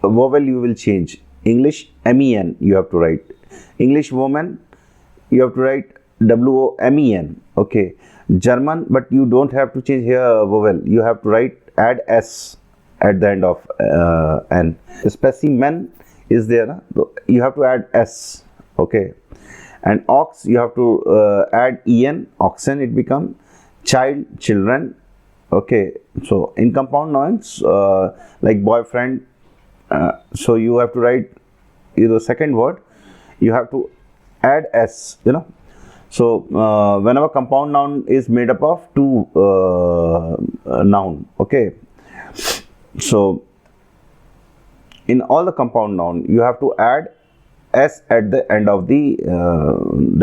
vowel you will change. English MEN you have to write. English woman you have to write WOMEN. Okay. German, but you don't have to change here vowel. You have to add S at the end of N. Specimen is there, so you have to add S. Okay. And ox, you have to add EN. Oxen, it become child, children. Okay. So in compound nouns like boyfriend, so you have to write the second word, you have to add S, you know. So whenever compound noun is made up of two noun. Okay, so in all the compound noun you have to add S at the end of the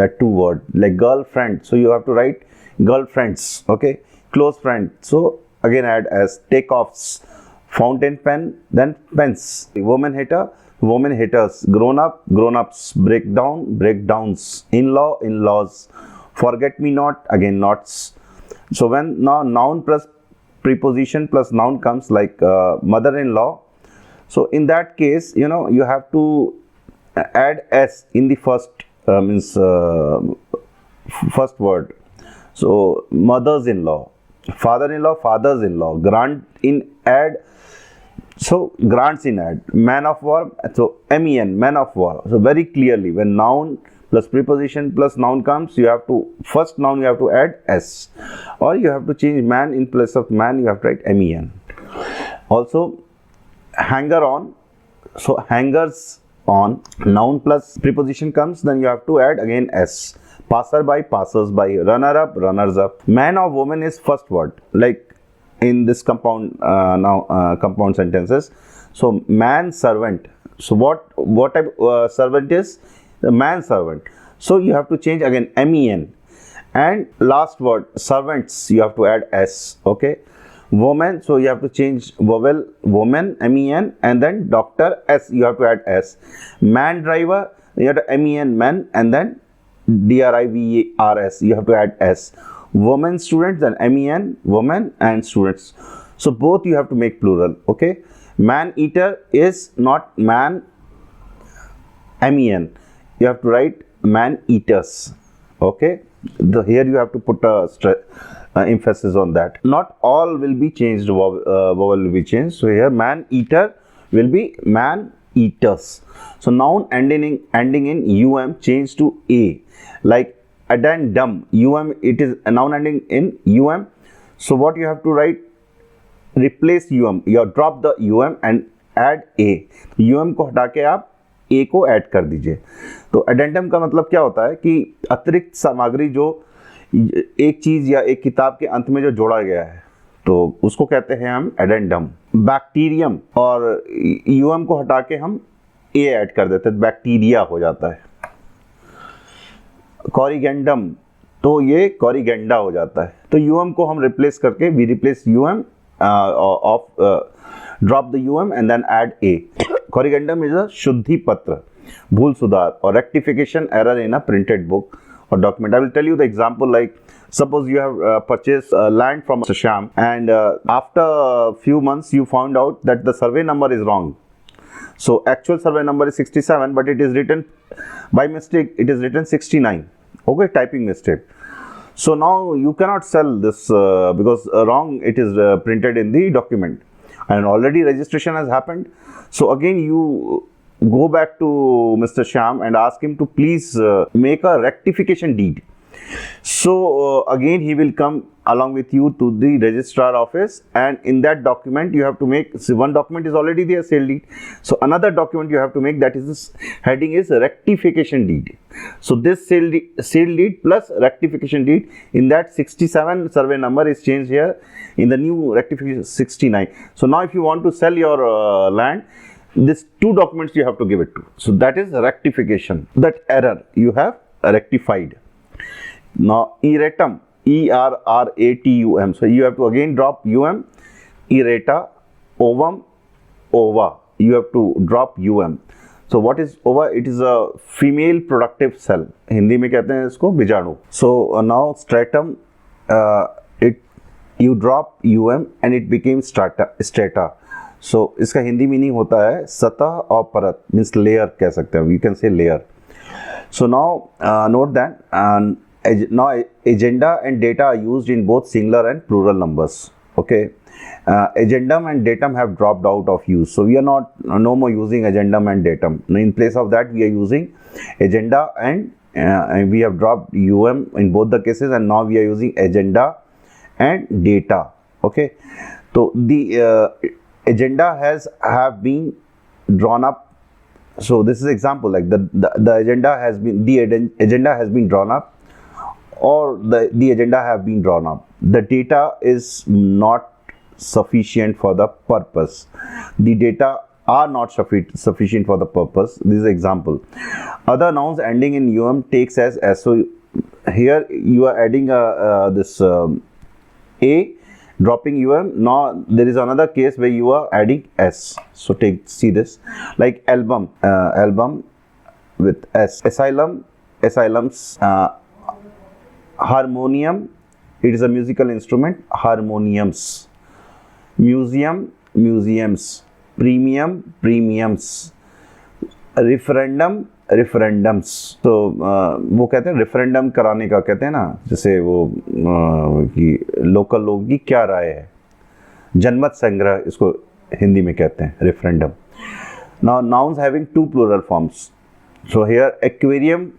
that two word. Like girlfriend, so you have to write girlfriends. Okay, close friend, so again add S. Takeoffs, fountain pen, then pens. Woman hater, woman haters. Grown up, grown ups. Breakdown, breakdowns. In-law, in-laws. Forget me not, again nots. So when now noun plus preposition plus noun comes, like mother-in-law, so in that case, you know, you have to add S in the first word. So mothers-in-law, father-in-law, fathers-in-law. Grant in add, so grants in add. Man of war, so MEN, man of war. So very clearly, when noun plus preposition plus noun comes, you have to, first noun you have to add S, or you have to change man, in place of man you have to write MEN. Also hanger on, so hangers on, noun plus preposition comes, then you have to add again S. Passerby, passers-by. Runner up, runners up. Man or woman is first word, like in this compound compound sentences. So man servant, so what type servant is? The man servant. So you have to change again MEN. And last word, servants, you have to add S. Okay. Woman, so you have to change vowel, woman, MEN, and then doctor, S, you have to add S. Man driver, you have to MEN, man, and then DRIVERS, you have to add S. women students, then men, women, and students. So both you have to make plural. Okay, man eater is not man, men. You have to write man eaters. Okay, here you have to put a emphasis on that. Not all will be changed, vowel will be changed. So here man eater will be man eaters. So noun ending in um change to a, like addendum. It is a noun ending in um. So what you have to write, replace you drop the and add a. को हटा के आप ए को add कर दीजिए. तो addendum का मतलब क्या होता है कि अतिरिक्त सामग्री जो एक चीज या एक किताब के अंत में जो जोड़ा गया है, तो उसको कहते हैं हम एडेंडम. बैक्टीरियम, और यूएम को हटा के हम ए ऐड कर देते हैं, बैक्टीरिया हो जाता है. कॉरिगेंडम, तो ये कॉरिगेंडा हो जाता है. तो यूएम को हम रिप्लेस करके we replace U M of drop the and then add a. Corrigendum is a शुद्धि पत्र, भूल सुधार, or rectification error in a printed book or document. I will tell you the example, like suppose you have purchased land from Mr. Shyam, and after a few months you found out that the survey number is wrong. So actual survey number is 67, but it is written by mistake, it is written 69. Okay, typing mistake. So now you cannot sell this because wrong it is printed in the document, and already registration has happened. So again you go back to Mr. Shyam and ask him to please make a rectification deed. So again he will come along with you to the registrar office, and in that document you have to make, one document is already there, sale deed. So another document you have to make, that is this heading is rectification deed. So this sale deed plus rectification deed, in that 67 survey number is changed here, in the new rectification 69. So now if you want to sell your land, these two documents you have to give it to. So that is rectification, that error you have rectified. Now erratum, E-R-R-A-T-U-M. So you have to again drop um, errata, ovum, ova. You have to drop um. So what is ova? It is a female productive cell. Hindi में कहते हैं इसको बीजाणु. So now stratum, you drop and it became strata. So इसका Hindi meaning होता है सतह और परत, means layer कह सकते हैं. You can say layer. So now note that, and now agenda and data are used in both singular and plural numbers. Okay, agendum and datum have dropped out of use, so we are no more using agendum and datum. In place of that we are using agenda, and we have dropped in both the cases, and now we are using agenda and data. Okay, so the agenda have been drawn up. So this is example, like the agenda has been drawn up, or the agenda have been drawn up. The data is not sufficient for the purpose. The data are not sufficient for the purpose. This is example. Other nouns ending in um takes as s. So here you are adding this a, dropping Now there is another case where you are adding s. So see this, like album, album with s. Asylum, asylums. Harmonium, it is a musical instrument, harmoniums. Museum, museums. Premium, premiums. Referendum, referendums. तो वो कहते हैं referendum कराने का, कहते हैं ना, जैसे वो कि लोकल लोगों की क्या राय है, जनमत संग्रह इसको हिंदी में कहते हैं, referendum. Now nouns having two plural forms. So here aquarium,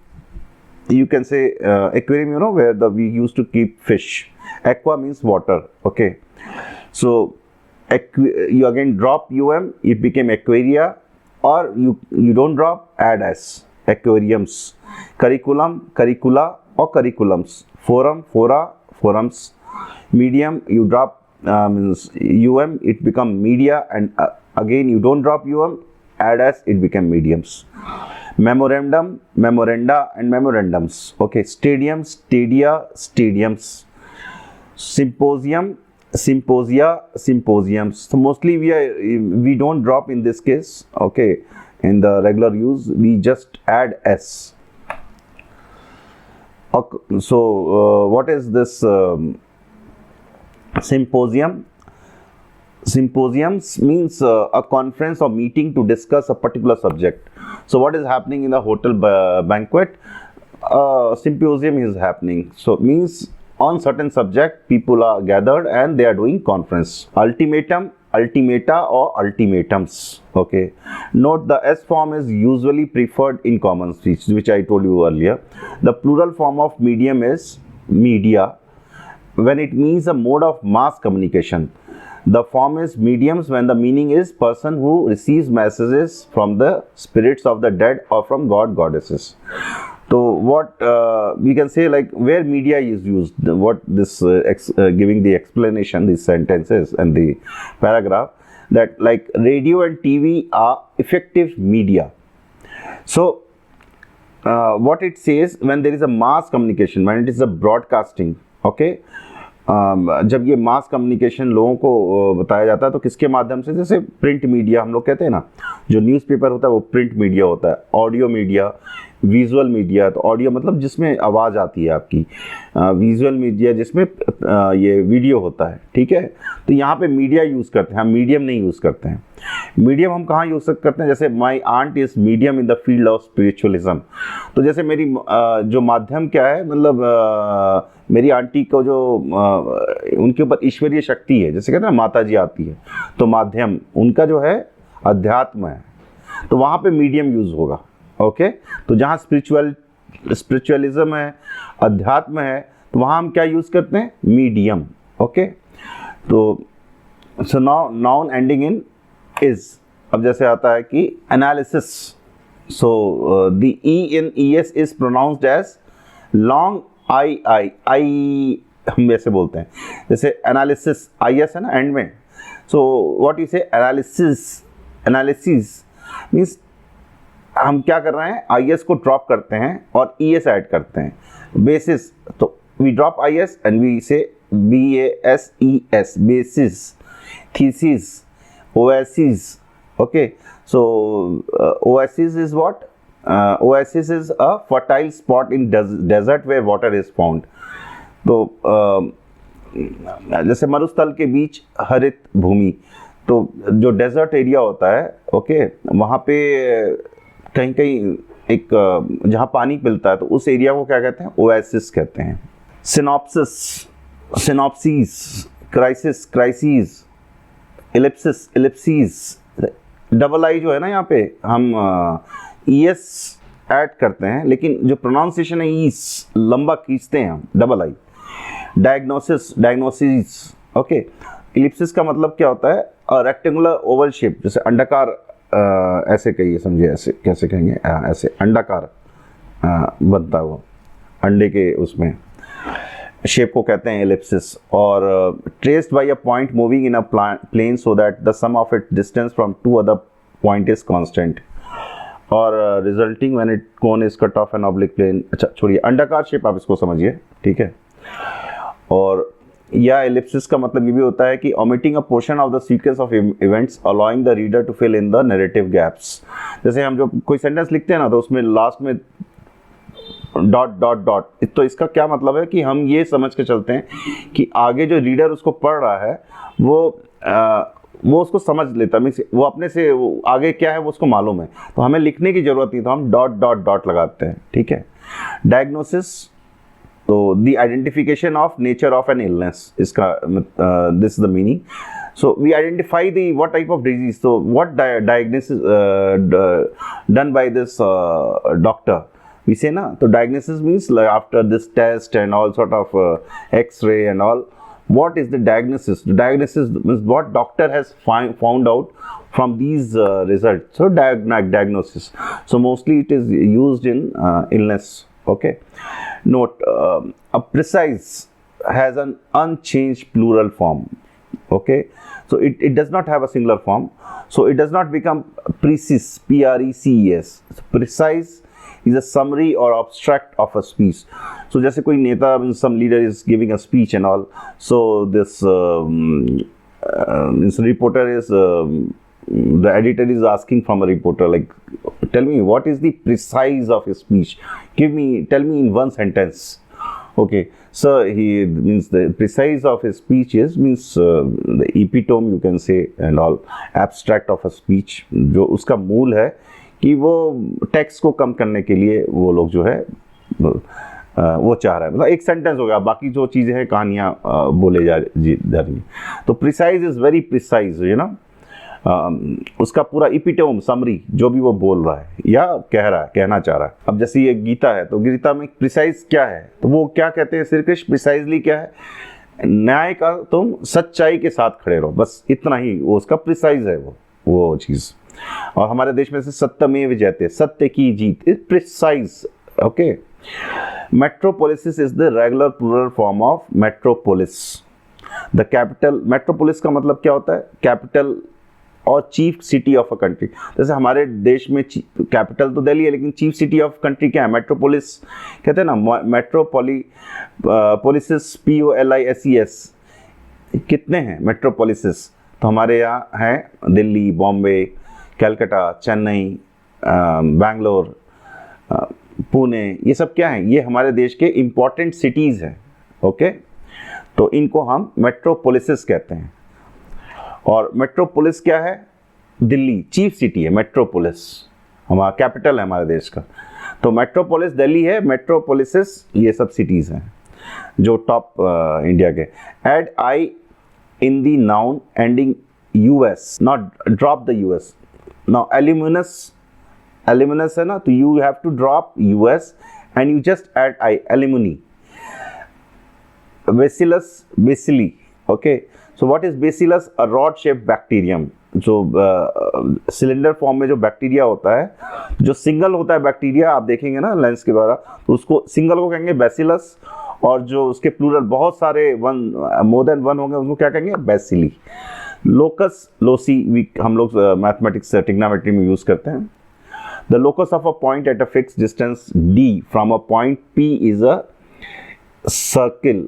you can say aquarium, you know, where we used to keep fish. Aqua means water. Okay, so you again drop it became aquaria, or you don't drop, add s. Aquariums. Curriculum, curricula, or curriculums. Forum, fora, forums. Medium, you drop means it become media, and again you don't drop add s, it became mediums. Memorandum, memoranda, and memorandums. Okay, stadium, stadia, stadiums. Symposium, symposia, symposiums. So mostly we don't drop in this case. Okay, in the regular use we just add s. So what is this symposium? Symposiums means a conference or meeting to discuss a particular subject. So what is happening in the hotel banquet? Symposium is happening. So it means on certain subject people are gathered and they are doing conference. Ultimatum, ultimata or ultimatums. Okay. Note the S form is usually preferred in common speech, which I told you earlier. The plural form of medium is media when it means a mode of mass communication. The form is mediums when the meaning is person who receives messages from the spirits of the dead or from god, goddesses. So what we can say, like where media is used, what this giving the explanation, these sentences and the paragraph, that like radio and TV are effective media. So what it says, when there is a mass communication, when it is a broadcasting, okay, जब ये mass communication लोगों को बताया जाता है तो किसके माध्यम से, जैसे प्रिंट मीडिया हम लोग कहते हैं ना, जो न्यूज़पेपर होता है वो प्रिंट मीडिया होता है, ऑडियो मीडिया, विजुअल मीडिया, तो ऑडियो मतलब जिसमें आवाज़ आती है आपकी, विजुअल मीडिया जिसमें ये वीडियो होता है, ठीक है। तो यहाँ पे मीडिया यूज़ करते हैं, हम मीडियम नहीं यूज़ करते हैं। मीडियम हम कहाँ यूज़ करते हैं, जैसे my aunt is medium in the field of spiritualism. तो जैसे मेरी जो माध्यम क्या है, मतलब मेरी आंटी को जो उनके ऊपर ईश्वरीय शक्ति है, जैसे कहते हैं ना माता जी आती है, तो माध्यम उनका जो है अध्यात्म है, तो वहाँ पे मीडियम यूज़ होगा। ओके, तो जहाँ स्पिरिचुअलिज्म है, अध्यात्म है, तो वहाँ हम क्या यूज़ करते हैं, मीडियम। ओके, तो so noun ending in is, अब जैसे आता है कि analysis, so the E in E S is pronounced as long I हम ऐसे बोलते हैं, जैसे एनालिसिस आई एस है ना एंड में, सो व्हाट यू से एनालिसिस मीन्स हम क्या कर रहे हैं, आई एस को ड्रॉप करते हैं और ई एस ऐड करते हैं। बेसिस, तो we drop I S and we say B A S E S, basis, thesis, oasis. Okay, so oasis is what, oasis is a fertile spot in desert where water is found. तो जैसे मरुस्थल के बीच हरित भूमि, तो जो desert area होता है, okay, वहाँ पे कहीं कहीं एक जहाँ पानी मिलता है, तो उस एरिया को क्या कहते हैं, ओएसिस कहते हैं। Synopsis, synopsis, crisis, crisis, ellipsis, ellipsis, double आई जो है ना यहाँ पे हम ईएस ऐड करते हैं, लेकिन जो प्रोनाउंसिएशन है ईस लंबा खींचते हैं हम, डबल आई। Diagnosis, diagnosis, okay. इलिप्सिस का मतलब क्या होता है, रेक्टेंगुलर ओवल शेप, जैसे अंडाकार, ऐसे कहिए, समझे, ऐसे कैसे कहेंगे, ऐसे अंडाकार बनता है वो, अंडे के उसमें शेप को कहते हैं एलिप्सिस। और traced by a point moving in a plane so that the sum of it distance from two other point is constant, और resulting when it cone is cut of an oblique plane. अच्छा छोड़िए, अंडाकार shape आप इसको समझिए, ठीक है। और या एलिप्सिस का मतलब ये भी होता है कि omitting a portion of the sequence of events allowing the reader to fill in the narrative gaps। जैसे हम जो कोई सेंटेंस लिखते हैं ना, तो उसमें लास्ट में डॉट डॉट डॉट, तो इसका क्या मतलब है कि हम ये समझ के चलते हैं कि आगे जो रीडर उसको पढ़ रहा है वो उसको समझ लेता है, मीन्स वो अपने से वो आगे क्या है वो उसको मालूम है, तो हमें लिखने की जरूरत नहीं, तो हम डॉट डॉट डॉट लगाते हैं, ठीक है। डायग्नोसिस, तो the identification of nature of an illness, इसका this is the meaning. So we identify the what type of disease. So what diagnosis done by this doctor? We say na. So diagnosis means like after this test and all sort of X-ray and all. What is the diagnosis? The diagnosis means what doctor has found out from these results. So diagnosis. So mostly it is used in illness. Okay. Note: a precise has an unchanged plural form. Okay, so it does not have a singular form, so it does not become precis, P-R-E-C-E-S. So precise is a summary or abstract of a speech. So जैसे कोई नेता, some leader is giving a speech and all, so this reporter is the editor is asking from a reporter, like, tell me what is the precise of a speech, tell me in one sentence. Okay, so he means the precise of a speech is means the epitome you can say and all, abstract of a speech, जो उसका मूल है कि वो text को कम करने के लिए वो लोग जो है वो चाह रहा है, मतलब एक सेंटेंस हो गया, बाकी जो चीज़ें हैं कहानियाँ बोले जा रही हैं. तो precise is very precise, you know, उसका पूरा इपिटोम समरी जो भी वो बोल रहा है या कह रहा है, कहना चाह रहा है. अब जैसे ये गीता है, तो गीता में प्रिसाइज क्या है, तो वो क्या कहते हैं श्री कृष्ण, प्रिसाइजली क्या है, न्याय का तुम सच्चाई के साथ खड़े रहो, बस इतना ही वो उसका प्रिसाइज है वो चीज़. और हमारे देश में से सत्यमेव जयते, सत्य की जीत, is precise. Okay, metropolis is the regular plural form of metropolis. The capital, metropolis का मतलब क्या होता है, कैपिटल और chief city of a country. जैसे हमारे देश में कैपिटल तो दिल्ली है, लेकिन चीफ सिटी ऑफ कंट्री क्या है, मेट्रोपोलिस कहते हैं ना. पोलिसिस, POLISES, कितने हैं मेट्रोपोलिसिस, तो हमारे यहाँ हैं दिल्ली, बॉम्बे, कलकत्ता, चेन्नई, बैंगलोर, पुणे, ये सब क्या हैं, ये हमारे देश के इम्पॉर्टेंट सिटीज़ हैं. ओके, तो इनको हम मेट्रोपोलिसिस कहते हैं. और मेट्रोपोलिस क्या है, दिल्ली चीफ सिटी है, मेट्रोपोलिस हमारा कैपिटल है हमारे देश का. तो मेट्रोपोलिस दिल्ली है, मेट्रोपोलिसिस ये सब सिटीज़ हैं जो टॉप इंडिया के. Add I in the noun ending US, not drop the US. Now alumnus है ना, तो you have to drop US and you just add I, alumni. Bacillus, bacilli. Okay, so what is bacillus, a rod shape bacterium. जो cylinder form में जो bacteria होता है, जो single होता है बैक्टीरिया, आप देखेंगे ना लेंस के द्वारा, तो उसको सिंगल को कहेंगे बेसिलस, और जो उसके प्लूरल बहुत सारे मोर देन वन होंगे उसको क्या कहेंगे, बेसिली. लोकस, लोसी हम लोग मैथमेटिक्स ट्रिग्नोमेट्री में यूज करते हैं. The locus of a point at a fix distance D from a point P is a circle.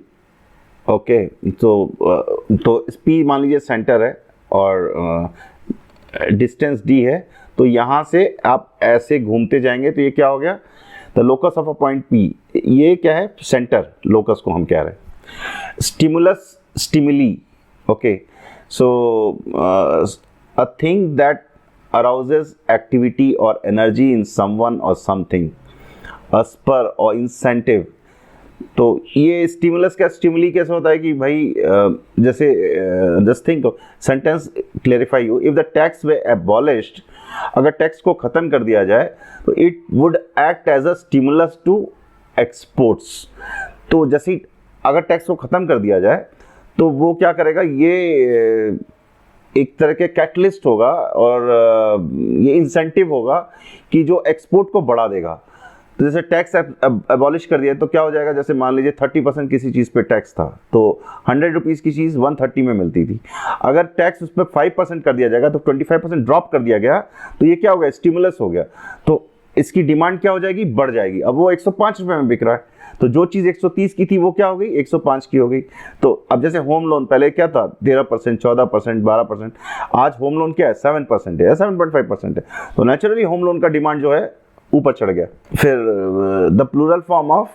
Okay, तो P मान लीजिए सेंटर है और डिस्टेंस D है, तो यहाँ से आप ऐसे घूमते जाएंगे तो ये क्या हो गया, the locus of a point P, ये क्या है, सेंटर, लोकस को हम कह रहे हैं. Stimulus, stimuli. Okay, so a thing that arouses activity or energy in someone or something, a spur or incentive. तो ये स्टिमुलस क्या, स्टिमुली कैसे होता है कि भाई जैसे just think sentence clarify you, if the tax were abolished, अगर टैक्स को ख़त्म कर दिया जाए तो it would act as a stimulus to exports. तो जैसे अगर टैक्स को ख़त्म कर दिया जाए तो वो क्या करेगा, ये एक तरह के कैटलिस्ट होगा और ये इंसेंटिव होगा कि जो एक्सपोर्ट को बढ़ा देगा. तो जैसे टैक्स एबॉलिश कर दिया तो क्या हो जाएगा, जैसे मान लीजिए 30% किसी चीज़ पे टैक्स था, तो 100 रुपीज़ की चीज़ 130 में मिलती थी. अगर टैक्स उस पर 5% कर दिया जाएगा, तो 25% ड्रॉप कर दिया गया, तो ये क्या हो गया, स्टिमुलस हो गया. तो इसकी डिमांड क्या हो जाएगी, बढ़ जाएगी. अब वो 105 रुपये में बिक रहा है, तो जो चीज़ 130 की थी वो क्या हो गई, 105 की हो गई. तो अब जैसे होम लोन पहले क्या था, 13%, 14%, 12%, आज होम लोन क्या है, 7% है, 7.5% है. तो नेचुरली होम लोन का डिमांड जो है ऊपर चढ़ गया. फिर the plural form of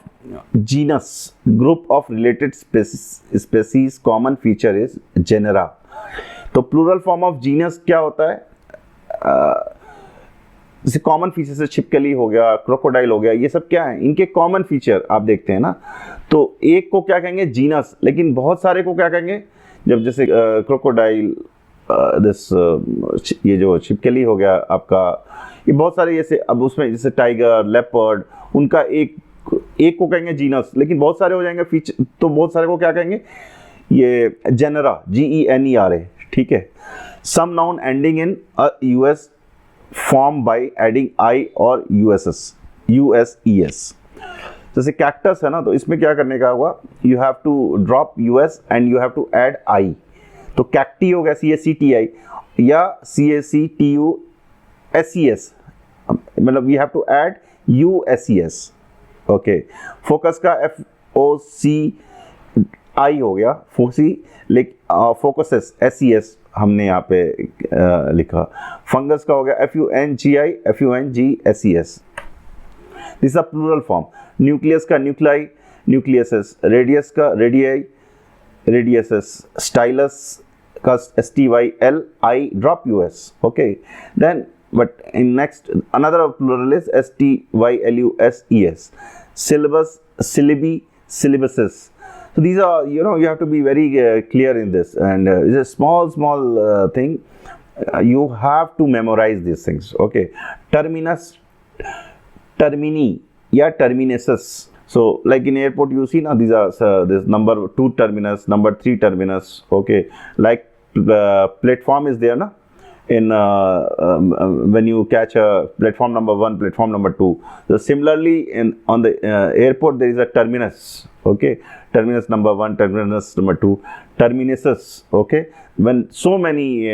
genus, group of related species, common feature is genera. तो प्लूरल फॉर्म ऑफ जीनस क्या होता है, जैसे कॉमन फीचर से छिपकली हो गया, क्रोकोडाइल हो गया, ये सब क्या है, इनके कॉमन फीचर आप देखते हैं ना. तो एक को क्या कहेंगे, जीनस, लेकिन बहुत सारे को क्या कहेंगे, जब जैसे क्रोकोडाइल, ये जो छिपकली हो गया आपका, ये बहुत सारे जैसे, अब उसमें जैसे टाइगर, लेपर्ड, उनका एक को कहेंगे जीनस, लेकिन बहुत सारे हो जाएंगे फीचर, तो बहुत सारे को क्या कहेंगे, ये जेनरा, GENERA. ठीक है. Some noun ending in US form by adding I और USES. जैसे कैक्टस है ना, तो इसमें क्या करने का होगा, you have to drop US and you have to add I. तो कैक्टी हो गया CACTI या CACTUSES, मतलब you have to add USES. Okay. Focus का FOCUS आई हो गया, फोसी, फोकसेस, SES हमने यहाँ पे लिखा। फंगस का हो गया FUNGI, FUNGSES, this are plural form. Nucleus का न्यूक्लाई, न्यूक्लियसेस। रेडियस का रेडियाई, रेडियसेस। स्टाइलस का STYLI, drop US, okay. Then but in next another plural is STYLUSES. Syllabus, syllabi, syllabuses. So these are, you know, you have to be very clear in this, and it's a small thing. You have to memorize these things, okay. Terminus, termini, yeah, terminuses. So like in airport you see now, these are this number 2 terminus, number 3 terminus, okay. Like platform is there na, in when you catch a platform number 1, platform number 2. So similarly on the airport there is a terminus, okay. Terminus number 1, terminus number 2, terminuses, okay. When so many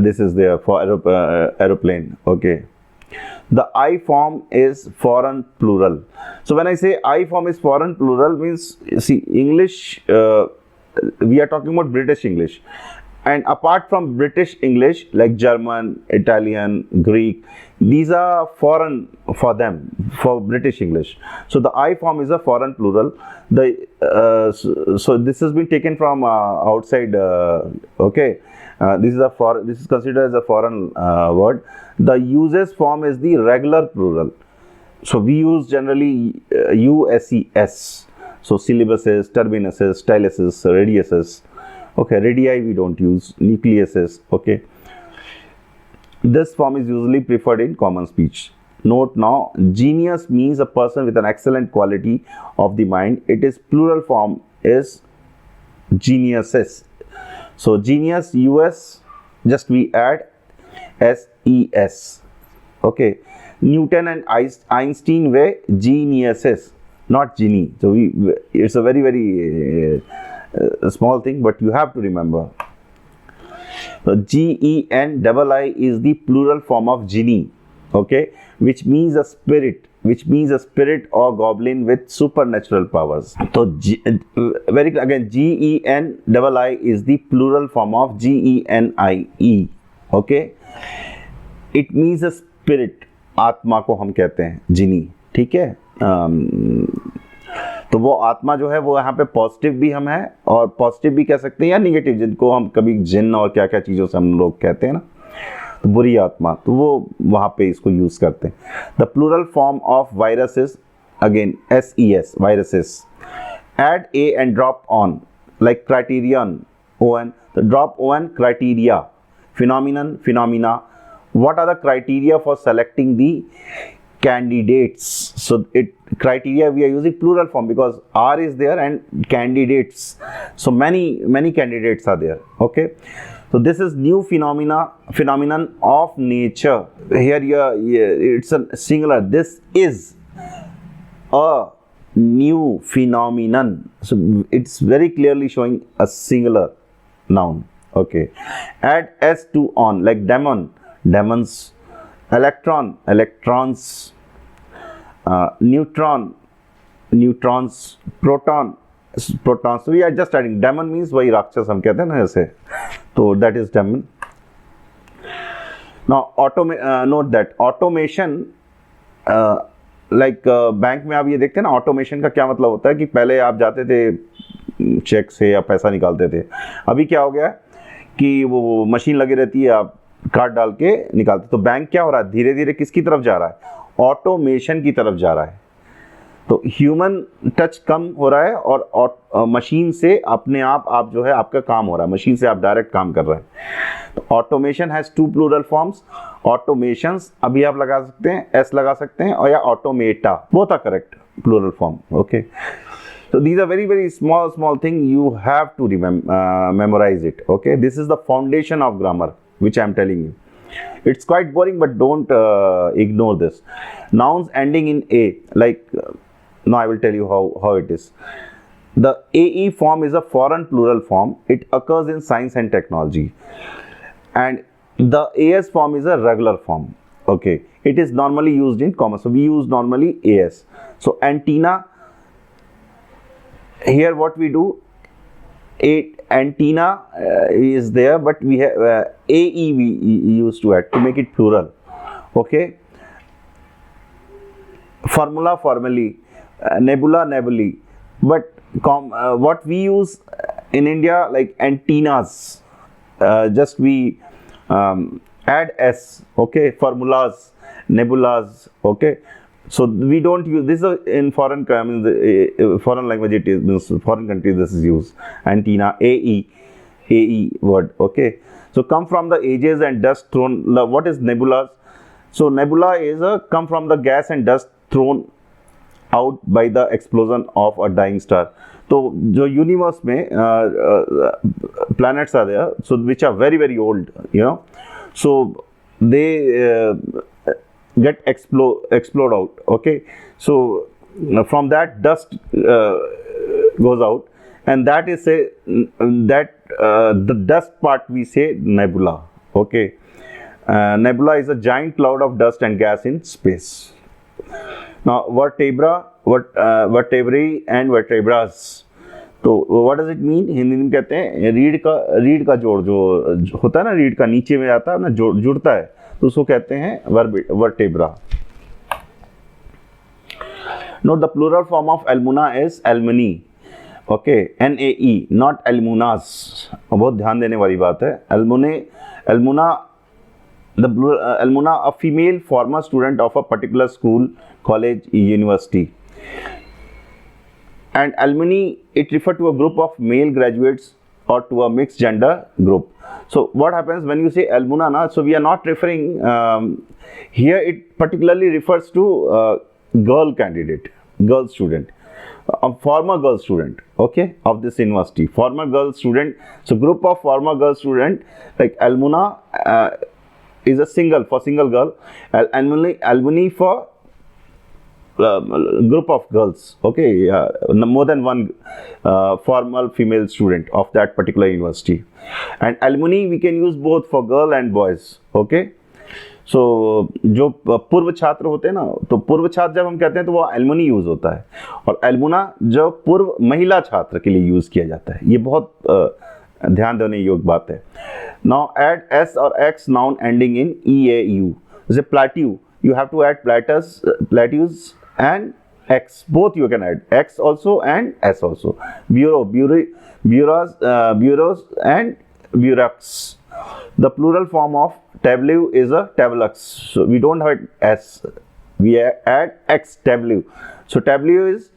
this is there for aeroplane, okay. The I form is foreign plural. So when I say I form is foreign plural, means, see, English, we are talking about British English, and apart from British English, like German, Italian, Greek, these are foreign for them, for British English. So the I form is a foreign plural. So this has been taken from outside, okay. This is considered as a foreign word. The uses form is the regular plural. So we use generally USES. So syllabuses, terminuses, styluses, radiuses. Okay, radii we don't use, nucleuses, okay. This form is usually preferred in common speech. Note now, genius means a person with an excellent quality of the mind. It is plural form is geniuses. So genius, US, just we add SES, okay. Newton and Einstein were geniuses, not genie. So it's a very small thing, but you have to remember. So GENII is the plural form of genie, okay, which means a spirit, or goblin with supernatural powers. So again, GENII is the plural form of GENIE, okay. It means a spirit, आत्मा को हम कहते हैं जिनी, ठीक है। तो वो आत्मा जो है वो यहाँ पे पॉजिटिव भी हम है, और पॉजिटिव भी कह सकते हैं या निगेटिव, जिनको हम कभी जिन और क्या क्या चीज़ों से हम लोग कहते हैं ना, तो बुरी आत्मा, तो वो वहाँ पे इसको यूज़ करते हैं। The plural form of virus is again SES, viruses. Add A and drop on, like criterion, ON, तो drop ON, criteria, phenomenon, phenomena. What are the criteria for selecting the candidates? So criteria we are using plural form because R is there and candidates. So many candidates are there. Okay. So this is new phenomenon of nature. Here it's a singular. This is a new phenomenon. So it's very clearly showing a singular noun. Okay. Add S to on, like demon, demons. Electron, electrons. Neutron, neutrons. Proton, protons. So we are just adding. Demon means वही राक्षस हम कहते हैं ना ऐसे, तो that is demon. Now note that automation, like bank में आप ये देखते हैं ना, ऑटोमेशन का क्या मतलब होता है कि पहले आप जाते थे चेक से या पैसा निकालते थे, अभी क्या हो गया कि वो मशीन लगी रहती है, आप कार्ड डाल के निकालते। तो बैंक क्या हो रहा है, धीरे धीरे किसकी तरफ जा रहा है, ऑटोमेशन की तरफ जा रहा है। तो ह्यूमन टच कम हो रहा है और मशीन से अपने आप जो है आपका काम हो रहा है, मशीन से आप डायरेक्ट काम कर रहे हैं। तो automation has two plural forms, automations, अभी आप लगा सकते हैं एस लगा सकते हैं, और या automata, both are correct plural form. Okay, so these are very small thing, you have to memorize it. Okay, this is the foundation of grammar which I am telling you. It's quite boring, but don't ignore this. Nouns ending in A, like now I will tell you how it is. The AE form is a foreign plural form. It occurs in science and technology, and the AS form is a regular form. Okay, it is normally used in commerce, so we use normally AS. So antenna, here what we do, a antenna is there, but we have AE we used to add to make it plural. Okay, formula, formally, nebula, nebulae, but what we use in India, like antennas, just we add s. Okay, formulas, nebulas. Okay, so we don't use this in foreign, I mean, foreign language. It is foreign countries. This is used, antenna, AE word. Okay, so come from the ages and dust thrown. What is nebulas? So nebula is come from the gas and dust thrown out by the explosion of a dying star. तो जो universe में planets are there, so which are very very old, you know, so they get explode out. Okay, so from that dust goes out, and that is the dust part we say nebula. Okay, nebula is a giant cloud of dust and gas in space. Now vertebrae and vertebras. तो what does it mean? Hindi में कहते हैं रीढ़ का जोड़, जो होता है ना, रीढ़ का नीचे में आता है ना, जुड़ता है, तो उसको कहते हैं vertebra. Note the plural form of almuna is almanae. Okay, NAE, not almunas. बहुत ध्यान देने वाली बात है. Almuna, a female former student of a particular school, college, university. And alumni, it refers to a group of male graduates or to a mixed gender group. So what happens when you say alumna na, so we are not referring here, it particularly refers to girl student, a former girl student, okay, of this university, former girl student. So group of former girl student, like alumna is a single girl, alumni for group of girls. Okay, more than one formal female student of that particular university. And alumni we can use both for girl and boys. Okay, so जो पूर्व छात्र होते हैं ना, तो पूर्व छात्र जब हम कहते हैं तो वो alumni यूज होता है, और alumna जो पूर्व महिला छात्र के लिए यूज किया जाता है. ये बहुत ध्यान देने योग्य बात है. Now add s or x noun ending in eau. जैसे plateau, you have to add plateaus and x, both you can add x also and s also. Bureaus and bureaux. The plural form of tableau is a tablux. So we don't have s, we add x, tableau. So tableau is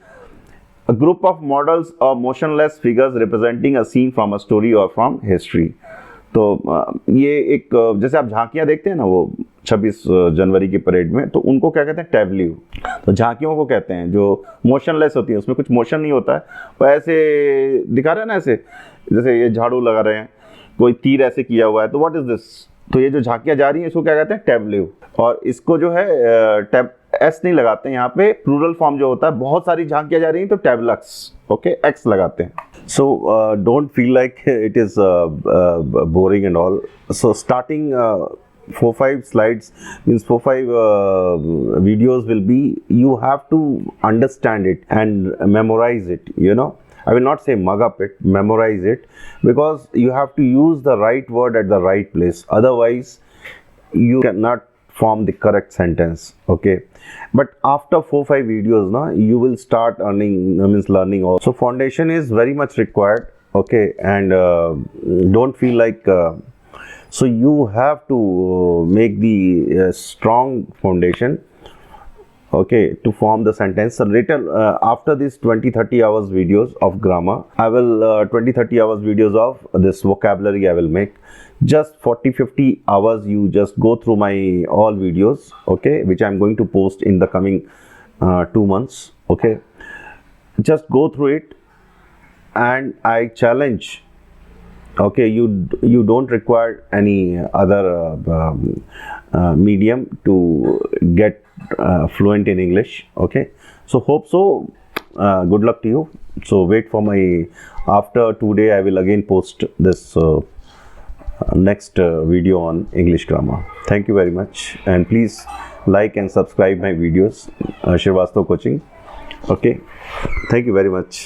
a group of models or motionless figures representing a scene from a story or from history. तो ये एक, जैसे आप झांकियां देखते हैं ना वो 26 जनवरी की परेड में, तो उनको क्या कहते हैं, टैबल्यू. तो झांकियों को कहते हैं जो मोशनलेस होती है, उसमें कुछ मोशन नहीं होता है, वो ऐसे दिखा रहे हैं ना, ऐसे जैसे ये झाड़ू लगा रहे हैं, कोई तीर ऐसे किया हुआ है, तो व्हाट इज दिस. तो ये जो झांकियां जा रही हैं इसको क्या कहते हैं, टैबल्यू. और इसको जो है एस नहीं लगाते हैं यहाँ पे, प्लूरल फॉर्म जो होता है, बहुत सारी झांकियां जा रही हैं तो टैबलक्स. ओके, एक्स लगाते हैं. So don't feel like it is boring and all. So starting 4-5 slides means 4-5 videos will be, you have to understand it and memorize it, you know. I will not say mug up it, memorize it, because you have to use the right word at the right place. Otherwise you cannot form the correct sentence. Okay, but after 4-5 videos now you will start learning also. So foundation is very much required. Okay, and don't feel like so you have to make the strong foundation, okay, to form the sentence. So later after this 20-30 hours videos of grammar, I will 20-30 hours videos of this vocabulary I will make. Just 40-50 hours you just go through my all videos, okay, which I'm going to post in the coming 2 months. Okay, just go through it, and I challenge, okay, you don't require any other medium to get fluent in English. Okay, so hope so. Good luck to you. So wait for my, after 2 days I will again post this next video on English grammar. Thank you very much, and please like and subscribe my videos, Shrivastava Coaching. Okay, thank you very much.